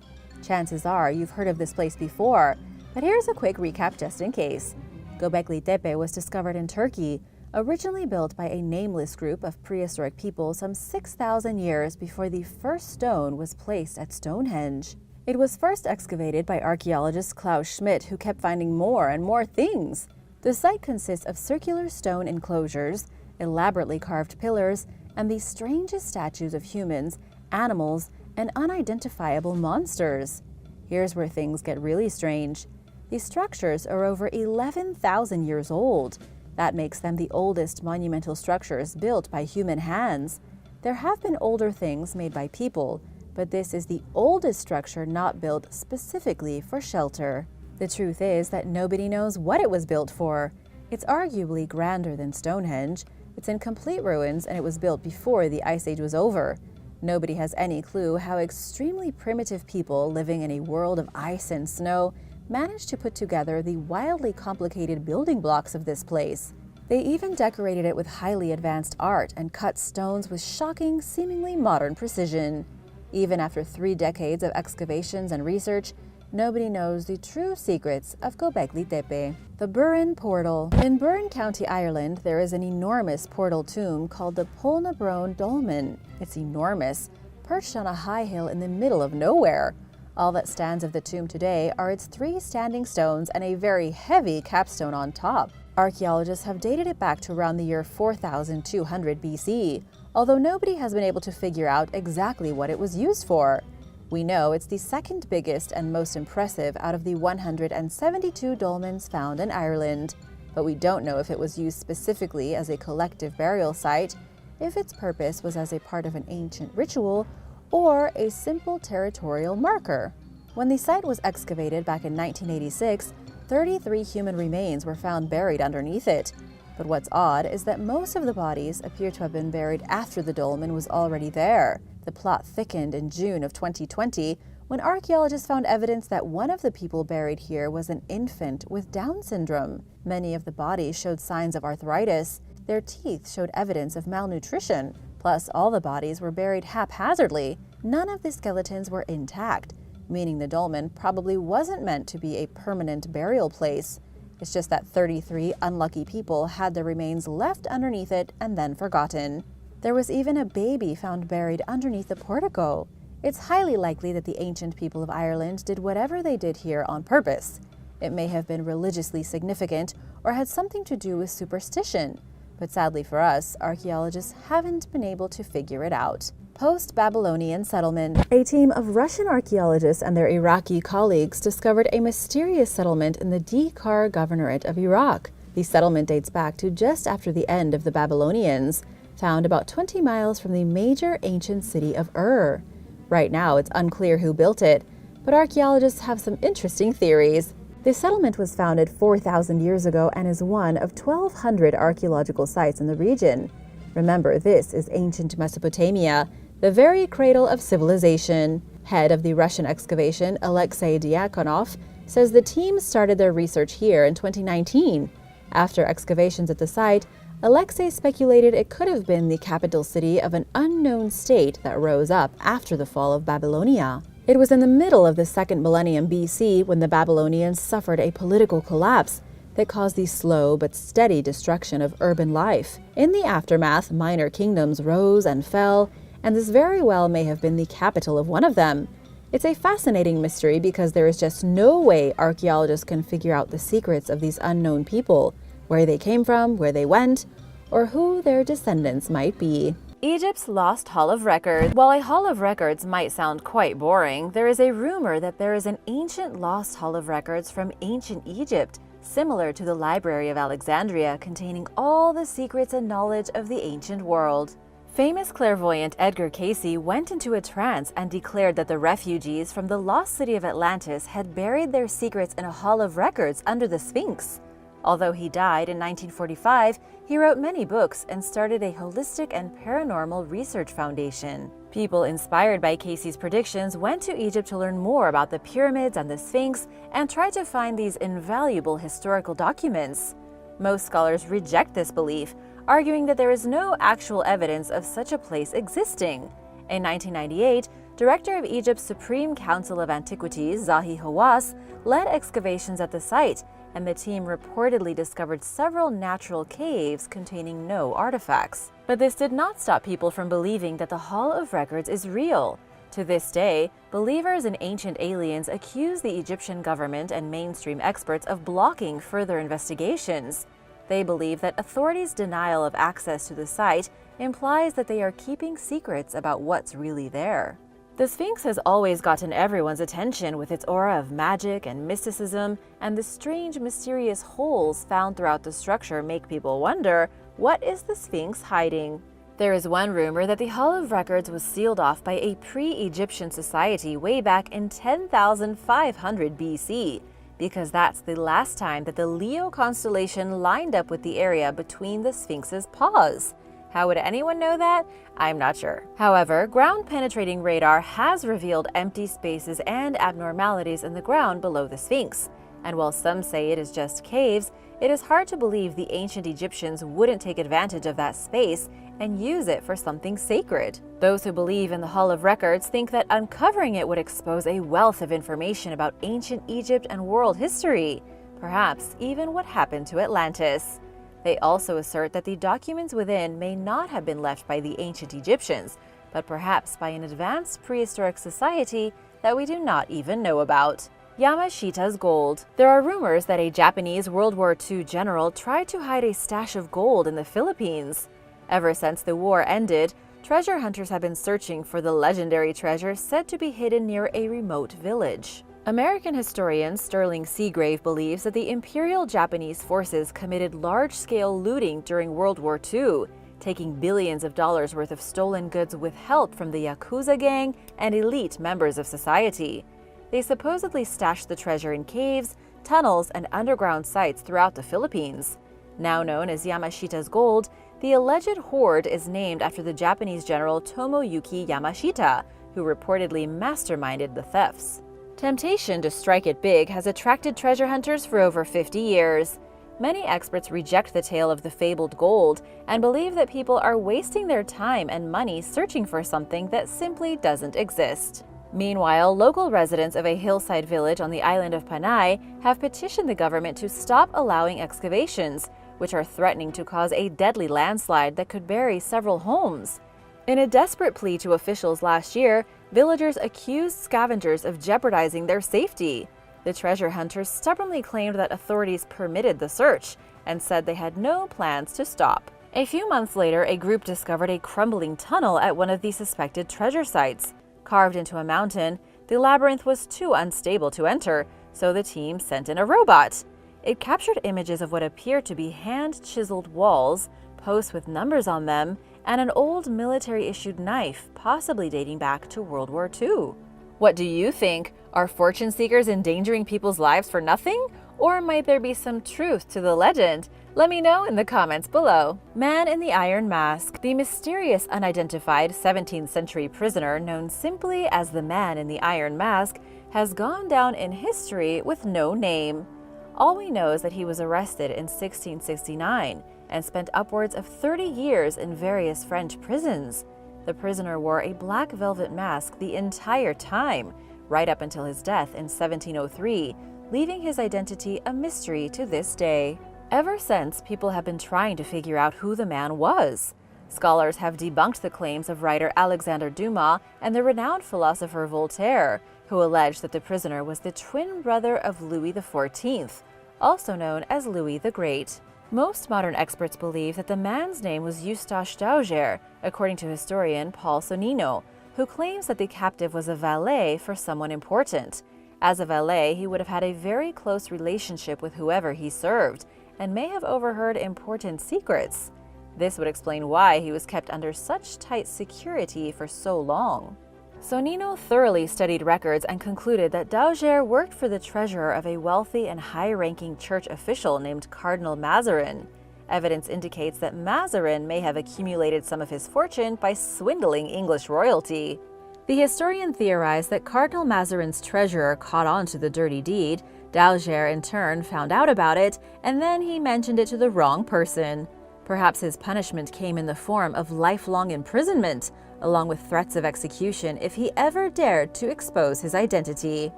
Chances are you've heard of this place before, but here's a quick recap just in case. Göbekli Tepe was discovered in Turkey, originally built by a nameless group of prehistoric people some 6,000 years before the first stone was placed at Stonehenge. It was first excavated by archaeologist Klaus Schmidt, who kept finding more and more things. The site consists of circular stone enclosures, elaborately carved pillars, and the strangest statues of humans, animals, and unidentifiable monsters. Here's where things get really strange. These structures are over 11,000 years old. That makes them the oldest monumental structures built by human hands. There have been older things made by people, but this is the oldest structure not built specifically for shelter. The truth is that nobody knows what it was built for. It's arguably grander than Stonehenge. It's in complete ruins and it was built before the Ice Age was over. Nobody has any clue how extremely primitive people living in a world of ice and snow managed to put together the wildly complicated building blocks of this place. They even decorated it with highly advanced art and cut stones with shocking, seemingly modern precision. Even after 3 decades of excavations and research, nobody knows the true secrets of Göbekli Tepe. The Burren Portal. In Burren County, Ireland, there is an enormous portal tomb called the Polnabrone Dolmen. It's enormous, perched on a high hill in the middle of nowhere. All that stands of the tomb today are its 3 standing stones and a very heavy capstone on top. Archaeologists have dated it back to around the year 4200 BC, although nobody has been able to figure out exactly what it was used for. We know it's the second biggest and most impressive out of the 172 dolmens found in Ireland, but we don't know if it was used specifically as a collective burial site, if its purpose was as a part of an ancient ritual, or a simple territorial marker. When the site was excavated back in 1986, 33 human remains were found buried underneath it. But what's odd is that most of the bodies appear to have been buried after the dolmen was already there. The plot thickened in June of 2020 when archaeologists found evidence that one of the people buried here was an infant with Down syndrome. Many of the bodies showed signs of arthritis. Their teeth showed evidence of malnutrition. Plus, all the bodies were buried haphazardly. None of the skeletons were intact, meaning the dolmen probably wasn't meant to be a permanent burial place. It's just that 33 unlucky people had their remains left underneath it and then forgotten. There was even a baby found buried underneath the portico. It's highly likely that the ancient people of Ireland did whatever they did here on purpose. It may have been religiously significant or had something to do with superstition. But sadly for us, archaeologists haven't been able to figure it out. Post-Babylonian settlement. A team of Russian archaeologists and their Iraqi colleagues discovered a mysterious settlement in the Dagobert governorate of Iraq. The settlement dates back to just after the end of the Babylonians, found about 20 miles from the major ancient city of Ur. Right now, it's unclear who built it, but archaeologists have some interesting theories. The settlement was founded 4,000 years ago and is one of 1,200 archaeological sites in the region. Remember, this is ancient Mesopotamia, the very cradle of civilization. Head of the Russian excavation, Alexei Diakonov, says the team started their research here in 2019. After excavations at the site, Alexei speculated it could have been the capital city of an unknown state that rose up after the fall of Babylonia. It was in the middle of the 2nd millennium BC when the Babylonians suffered a political collapse that caused the slow but steady destruction of urban life. In the aftermath, minor kingdoms rose and fell, and this very well may have been the capital of one of them. It's a fascinating mystery because there is just no way archaeologists can figure out the secrets of these unknown people, where they came from, where they went, or who their descendants might be. Egypt's Lost Hall of Records. While a Hall of Records might sound quite boring, there is a rumor that there is an ancient lost Hall of Records from ancient Egypt, similar to the Library of Alexandria, containing all the secrets and knowledge of the ancient world. Famous clairvoyant Edgar Cayce went into a trance and declared that the refugees from the lost city of Atlantis had buried their secrets in a Hall of Records under the Sphinx. Although he died in 1945, he wrote many books and started a holistic and paranormal research foundation. People inspired by Cayce's predictions went to Egypt to learn more about the pyramids and the Sphinx and tried to find these invaluable historical documents. Most scholars reject this belief, arguing that there is no actual evidence of such a place existing. In 1998, Director of Egypt's Supreme Council of Antiquities, Zahi Hawass, led excavations at the site, and the team reportedly discovered several natural caves containing no artifacts. But this did not stop people from believing that the Hall of Records is real. To this day, believers in ancient aliens accuse the Egyptian government and mainstream experts of blocking further investigations. They believe that authorities' denial of access to the site implies that they are keeping secrets about what's really there. The Sphinx has always gotten everyone's attention with its aura of magic and mysticism, and the strange, mysterious holes found throughout the structure make people wonder, what is the Sphinx hiding? There is one rumor that the Hall of Records was sealed off by a pre-Egyptian society way back in 10,500 BC, because that's the last time that the Leo constellation lined up with the area between the Sphinx's paws. How would anyone know that? I'm not sure. However, ground-penetrating radar has revealed empty spaces and abnormalities in the ground below the Sphinx. And while some say it is just caves, it is hard to believe the ancient Egyptians wouldn't take advantage of that space and use it for something sacred. Those who believe in the Hall of Records think that uncovering it would expose a wealth of information about ancient Egypt and world history, perhaps even what happened to Atlantis. They also assert that the documents within may not have been left by the ancient Egyptians, but perhaps by an advanced prehistoric society that we do not even know about. Yamashita's gold. There are rumors that a Japanese World War II general tried to hide a stash of gold in the Philippines. Ever since the war ended, treasure hunters have been searching for the legendary treasure said to be hidden near a remote village. American historian Sterling Seagrave believes that the Imperial Japanese forces committed large-scale looting during World War II, taking billions of dollars worth of stolen goods with help from the Yakuza gang and elite members of society. They supposedly stashed the treasure in caves, tunnels, and underground sites throughout the Philippines. Now known as Yamashita's gold, the alleged hoard is named after the Japanese general Tomoyuki Yamashita, who reportedly masterminded the thefts. Temptation to strike it big has attracted treasure hunters for over 50 years. Many experts reject the tale of the fabled gold and believe that people are wasting their time and money searching for something that simply doesn't exist. Meanwhile, local residents of a hillside village on the island of Panay have petitioned the government to stop allowing excavations, which are threatening to cause a deadly landslide that could bury several homes. In a desperate plea to officials last year, villagers accused scavengers of jeopardizing their safety. The treasure hunters stubbornly claimed that authorities permitted the search and said they had no plans to stop. A few months later, a group discovered a crumbling tunnel at one of the suspected treasure sites. Carved into a mountain, the labyrinth was too unstable to enter, so the team sent in a robot. It captured images of what appeared to be hand-chiseled walls, posts with numbers on them, and an old military-issued knife, possibly dating back to World War II. What do you think? Are fortune seekers endangering people's lives for nothing? Or might there be some truth to the legend? Let me know in the comments below. Man in the Iron Mask. The mysterious unidentified 17th century prisoner known simply as the Man in the Iron Mask has gone down in history with no name. All we know is that he was arrested in 1669 and spent upwards of 30 years in various French prisons. The prisoner wore a black velvet mask the entire time, right up until his death in 1703, leaving his identity a mystery to this day. Ever since, people have been trying to figure out who the man was. Scholars have debunked the claims of writer Alexander Dumas and the renowned philosopher Voltaire, who alleged that the prisoner was the twin brother of Louis XIV, also known as Louis the Great. Most modern experts believe that the man's name was Eustache Dagobert, according to historian Paul Sonino, who claims that the captive was a valet for someone important. As a valet, he would have had a very close relationship with whoever he served, and may have overheard important secrets. This would explain why he was kept under such tight security for so long. Sonino thoroughly studied records and concluded that Dagobert worked for the treasurer of a wealthy and high-ranking church official named Cardinal Mazarin. Evidence indicates that Mazarin may have accumulated some of his fortune by swindling English royalty. The historian theorized that Cardinal Mazarin's treasurer caught on to the dirty deed, Dagobert in turn found out about it, and then he mentioned it to the wrong person. Perhaps his punishment came in the form of lifelong imprisonment, along with threats of execution if he ever dared to expose his identity.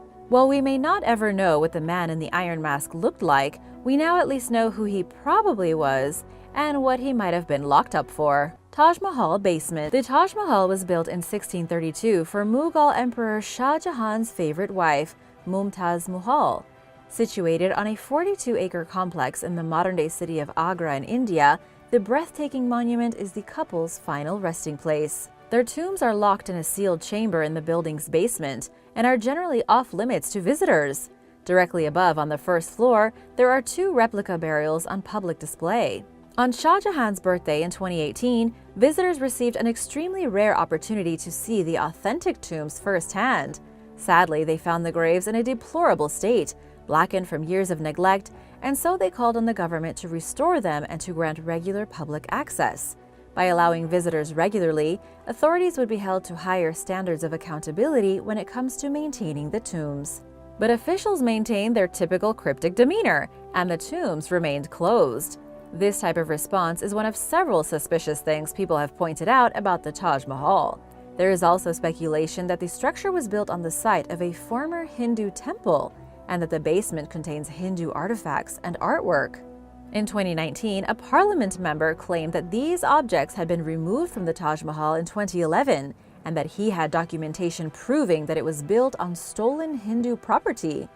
While we may not ever know what the Man in the Iron Mask looked like, we now at least know who he probably was and what he might have been locked up for. Taj Mahal Basement. The Taj Mahal was built in 1632 for Mughal Emperor Shah Jahan's favorite wife, Mumtaz Mahal. Situated on a 42-acre complex in the modern-day city of Agra in India, the breathtaking monument is the couple's final resting place. Their tombs are locked in a sealed chamber in the building's basement and are generally off-limits to visitors. Directly above, on the first floor, there are 2 replica burials on public display. On Shah Jahan's birthday in 2018, visitors received an extremely rare opportunity to see the authentic tombs firsthand. Sadly, they found the graves in a deplorable state, blackened from years of neglect, and so they called on the government to restore them and to grant regular public access. By allowing visitors regularly, authorities would be held to higher standards of accountability when it comes to maintaining the tombs. But officials maintained their typical cryptic demeanor, and the tombs remained closed. This type of response is one of several suspicious things people have pointed out about the Taj Mahal. There is also speculation that the structure was built on the site of a former Hindu temple, and that the basement contains Hindu artifacts and artwork. In 2019, a parliament member claimed that these objects had been removed from the Taj Mahal in 2011, and that he had documentation proving that it was built on stolen Hindu property.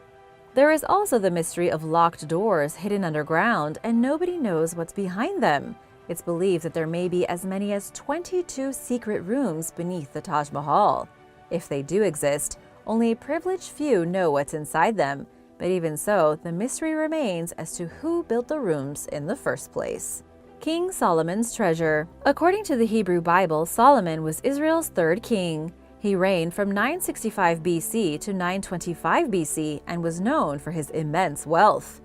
There is also the mystery of locked doors hidden underground, and nobody knows what's behind them. It's believed that there may be as many as 22 secret rooms beneath the Taj Mahal. If they do exist, only a privileged few know what's inside them, but even so, the mystery remains as to who built the rooms in the first place. King Solomon's treasure. According to the Hebrew Bible, Solomon was Israel's 3rd king. He reigned from 965 BC to 925 BC and was known for his immense wealth.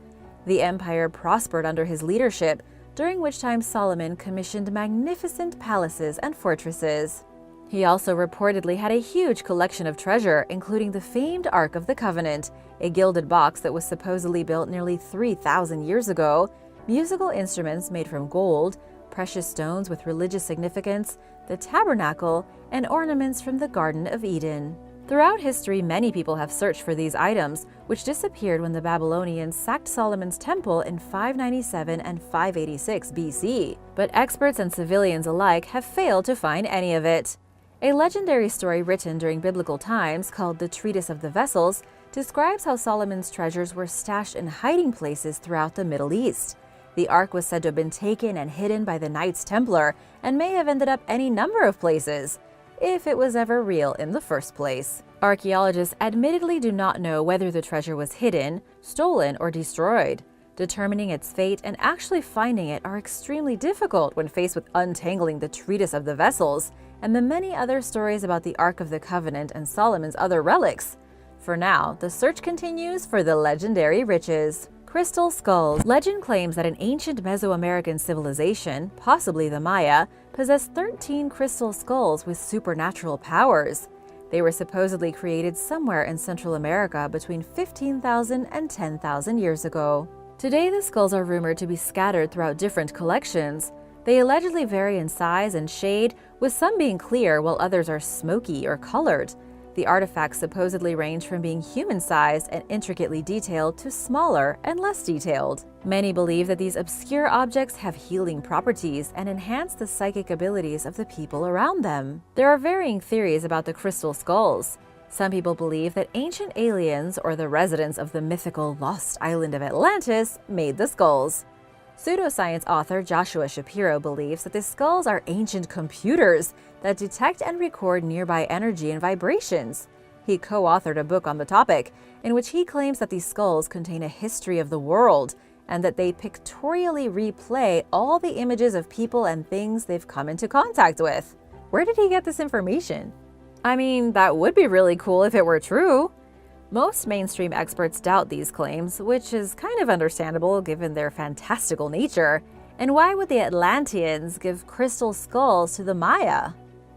The empire prospered under his leadership, during which time Solomon commissioned magnificent palaces and fortresses. He also reportedly had a huge collection of treasure, including the famed Ark of the Covenant, a gilded box that was supposedly built nearly 3,000 years ago, musical instruments made from gold, precious stones with religious significance, the tabernacle, and ornaments from the Garden of Eden. Throughout history, many people have searched for these items, which disappeared when the Babylonians sacked Solomon's temple in 597 and 586 BC. But experts and civilians alike have failed to find any of it. A legendary story written during biblical times, called the Treatise of the Vessels, describes how Solomon's treasures were stashed in hiding places throughout the Middle East. The Ark was said to have been taken and hidden by the Knights Templar and may have ended up any number of places, if it was ever real in the first place. Archaeologists admittedly do not know whether the treasure was hidden, stolen, or destroyed. Determining its fate and actually finding it are extremely difficult when faced with untangling the Treatise of the Vessels and the many other stories about the Ark of the Covenant and Solomon's other relics. For now, the search continues for the legendary riches. Crystal skulls. Legend claims that an ancient Mesoamerican civilization, possibly the Maya, possessed 13 crystal skulls with supernatural powers. They were supposedly created somewhere in Central America between 15,000 and 10,000 years ago. Today, the skulls are rumored to be scattered throughout different collections. They allegedly vary in size and shade, with some being clear while others are smoky or colored. The artifacts supposedly range from being human-sized and intricately detailed to smaller and less detailed. Many believe that these obscure objects have healing properties and enhance the psychic abilities of the people around them. There are varying theories about the crystal skulls. Some people believe that ancient aliens or the residents of the mythical lost island of Atlantis made the skulls. Pseudoscience author Joshua Shapiro believes that the skulls are ancient computers that detect and record nearby energy and vibrations. He co-authored a book on the topic, in which he claims that these skulls contain a history of the world and that they pictorially replay all the images of people and things they've come into contact with. Where did he get this information? I mean, that would be really cool if it were true. Most mainstream experts doubt these claims, which is kind of understandable given their fantastical nature. And why would the Atlanteans give crystal skulls to the Maya?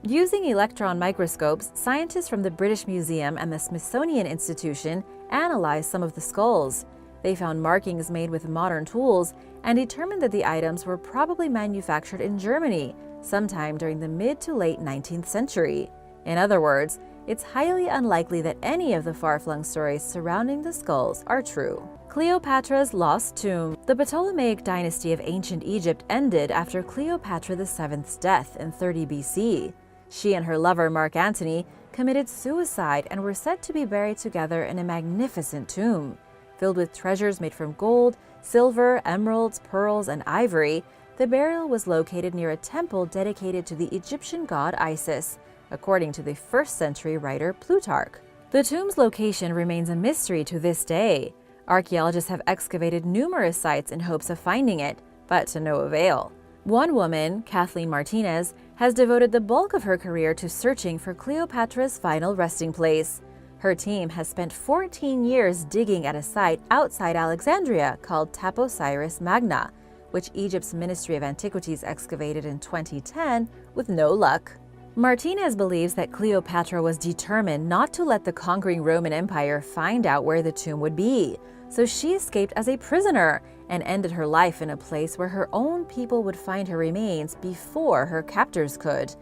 Using electron microscopes, scientists from the British Museum and the Smithsonian Institution analyzed some of the skulls. They found markings made with modern tools and determined that the items were probably manufactured in Germany sometime during the mid to late 19th century. In other words, it's highly unlikely that any of the far-flung stories surrounding the skulls are true. Cleopatra's lost tomb. The Ptolemaic dynasty of ancient Egypt ended after Cleopatra VII's death in 30 BC. She and her lover Mark Antony committed suicide and were said to be buried together in a magnificent tomb. Filled with treasures made from gold, silver, emeralds, pearls, and ivory, the burial was located near a temple dedicated to the Egyptian god Isis, according to the 1st century writer Plutarch. The tomb's location remains a mystery to this day. Archaeologists have excavated numerous sites in hopes of finding it, but to no avail. One woman, Kathleen Martinez, has devoted the bulk of her career to searching for Cleopatra's final resting place. Her team has spent 14 years digging at a site outside Alexandria called Taposiris Magna, which Egypt's Ministry of Antiquities excavated in 2010 with no luck. Martinez believes that Cleopatra was determined not to let the conquering Roman Empire find out where the tomb would be, so she escaped as a prisoner and ended her life in a place where her own people would find her remains before her captors could.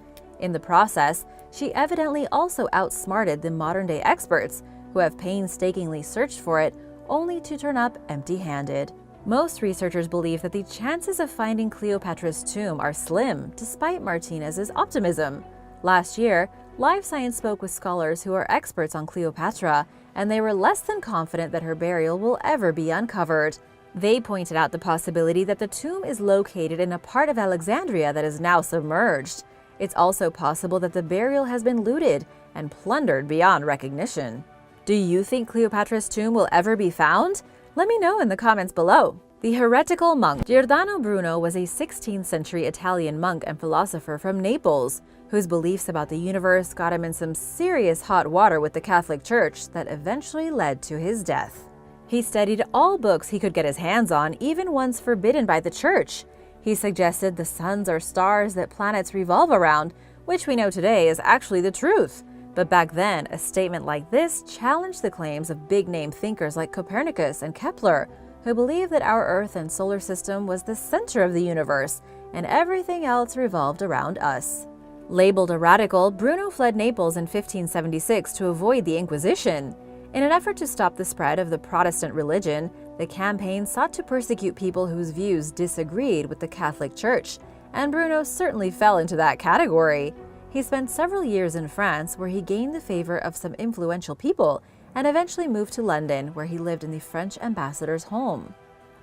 In the process, she evidently also outsmarted the modern-day experts, who have painstakingly searched for it, only to turn up empty-handed. Most researchers believe that the chances of finding Cleopatra's tomb are slim, despite Martinez's optimism. Last year, Live Science spoke with scholars who are experts on Cleopatra, and they were less than confident that her burial will ever be uncovered. They pointed out the possibility that the tomb is located in a part of Alexandria that is now submerged. It's also possible that the burial has been looted and plundered beyond recognition. Do you think Cleopatra's tomb will ever be found? Let me know in the comments below. The heretical monk. Giordano Bruno was a 16th century Italian monk and philosopher from Naples, whose beliefs about the universe got him in some serious hot water with the Catholic Church that eventually led to his death. He studied all books he could get his hands on, even ones forbidden by the Church. He suggested the suns are stars that planets revolve around, which we know today is actually the truth. But back then, a statement like this challenged the claims of big-name thinkers like Copernicus and Kepler, who believed that our Earth and solar system was the center of the universe, and everything else revolved around us. Labeled a radical, Bruno fled Naples in 1576 to avoid the Inquisition. In an effort to stop the spread of the Protestant religion, the campaign sought to persecute people whose views disagreed with the Catholic Church, and Bruno certainly fell into that category. He spent several years in France, where he gained the favor of some influential people, and eventually moved to London, where he lived in the French ambassador's home.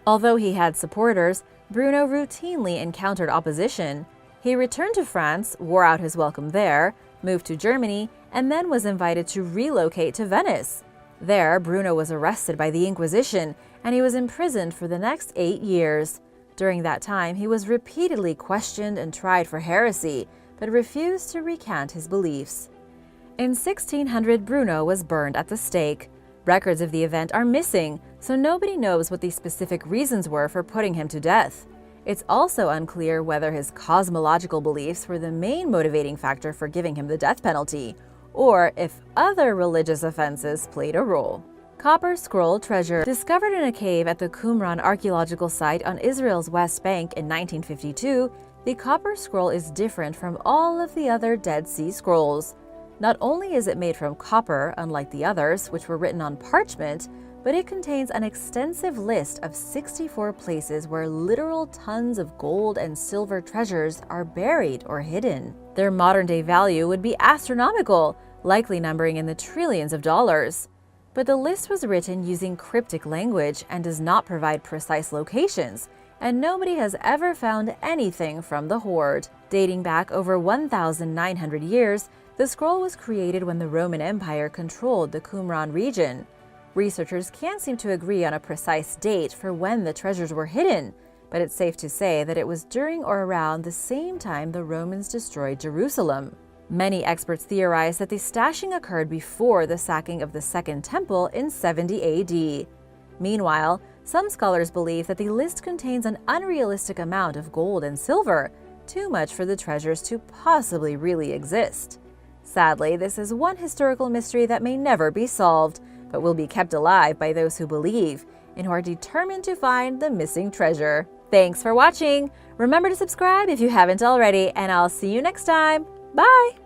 Although he had supporters, Bruno routinely encountered opposition. He returned to France, wore out his welcome there, moved to Germany, and then was invited to relocate to Venice. There, Bruno was arrested by the Inquisition, and he was imprisoned for the next 8 years. During that time, he was repeatedly questioned and tried for heresy, but refused to recant his beliefs. In 1600, Bruno was burned at the stake. Records of the event are missing, so nobody knows what the specific reasons were for putting him to death. It's also unclear whether his cosmological beliefs were the main motivating factor for giving him the death penalty, or if other religious offenses played a role. Copper scroll treasure. Discovered in a cave at the Qumran archaeological site on Israel's West Bank in 1952, the copper scroll is different from all of the other Dead Sea Scrolls. Not only is it made from copper, unlike the others, which were written on parchment, but it contains an extensive list of 64 places where literal tons of gold and silver treasures are buried or hidden. Their modern-day value would be astronomical, likely numbering in the trillions of dollars. But the list was written using cryptic language and does not provide precise locations, and nobody has ever found anything from the hoard. Dating back over 1,900 years, the scroll was created when the Roman Empire controlled the Qumran region. Researchers can't seem to agree on a precise date for when the treasures were hidden, but it's safe to say that it was during or around the same time the Romans destroyed Jerusalem. Many experts theorize that the stashing occurred before the sacking of the Second Temple in 70 AD. Meanwhile, some scholars believe that the list contains an unrealistic amount of gold and silver, too much for the treasures to possibly really exist. Sadly, this is one historical mystery that may never be solved, but will be kept alive by those who believe and who are determined to find the missing treasure. Thanks for watching! Remember to subscribe if you haven't already, and I'll see you next time. Bye!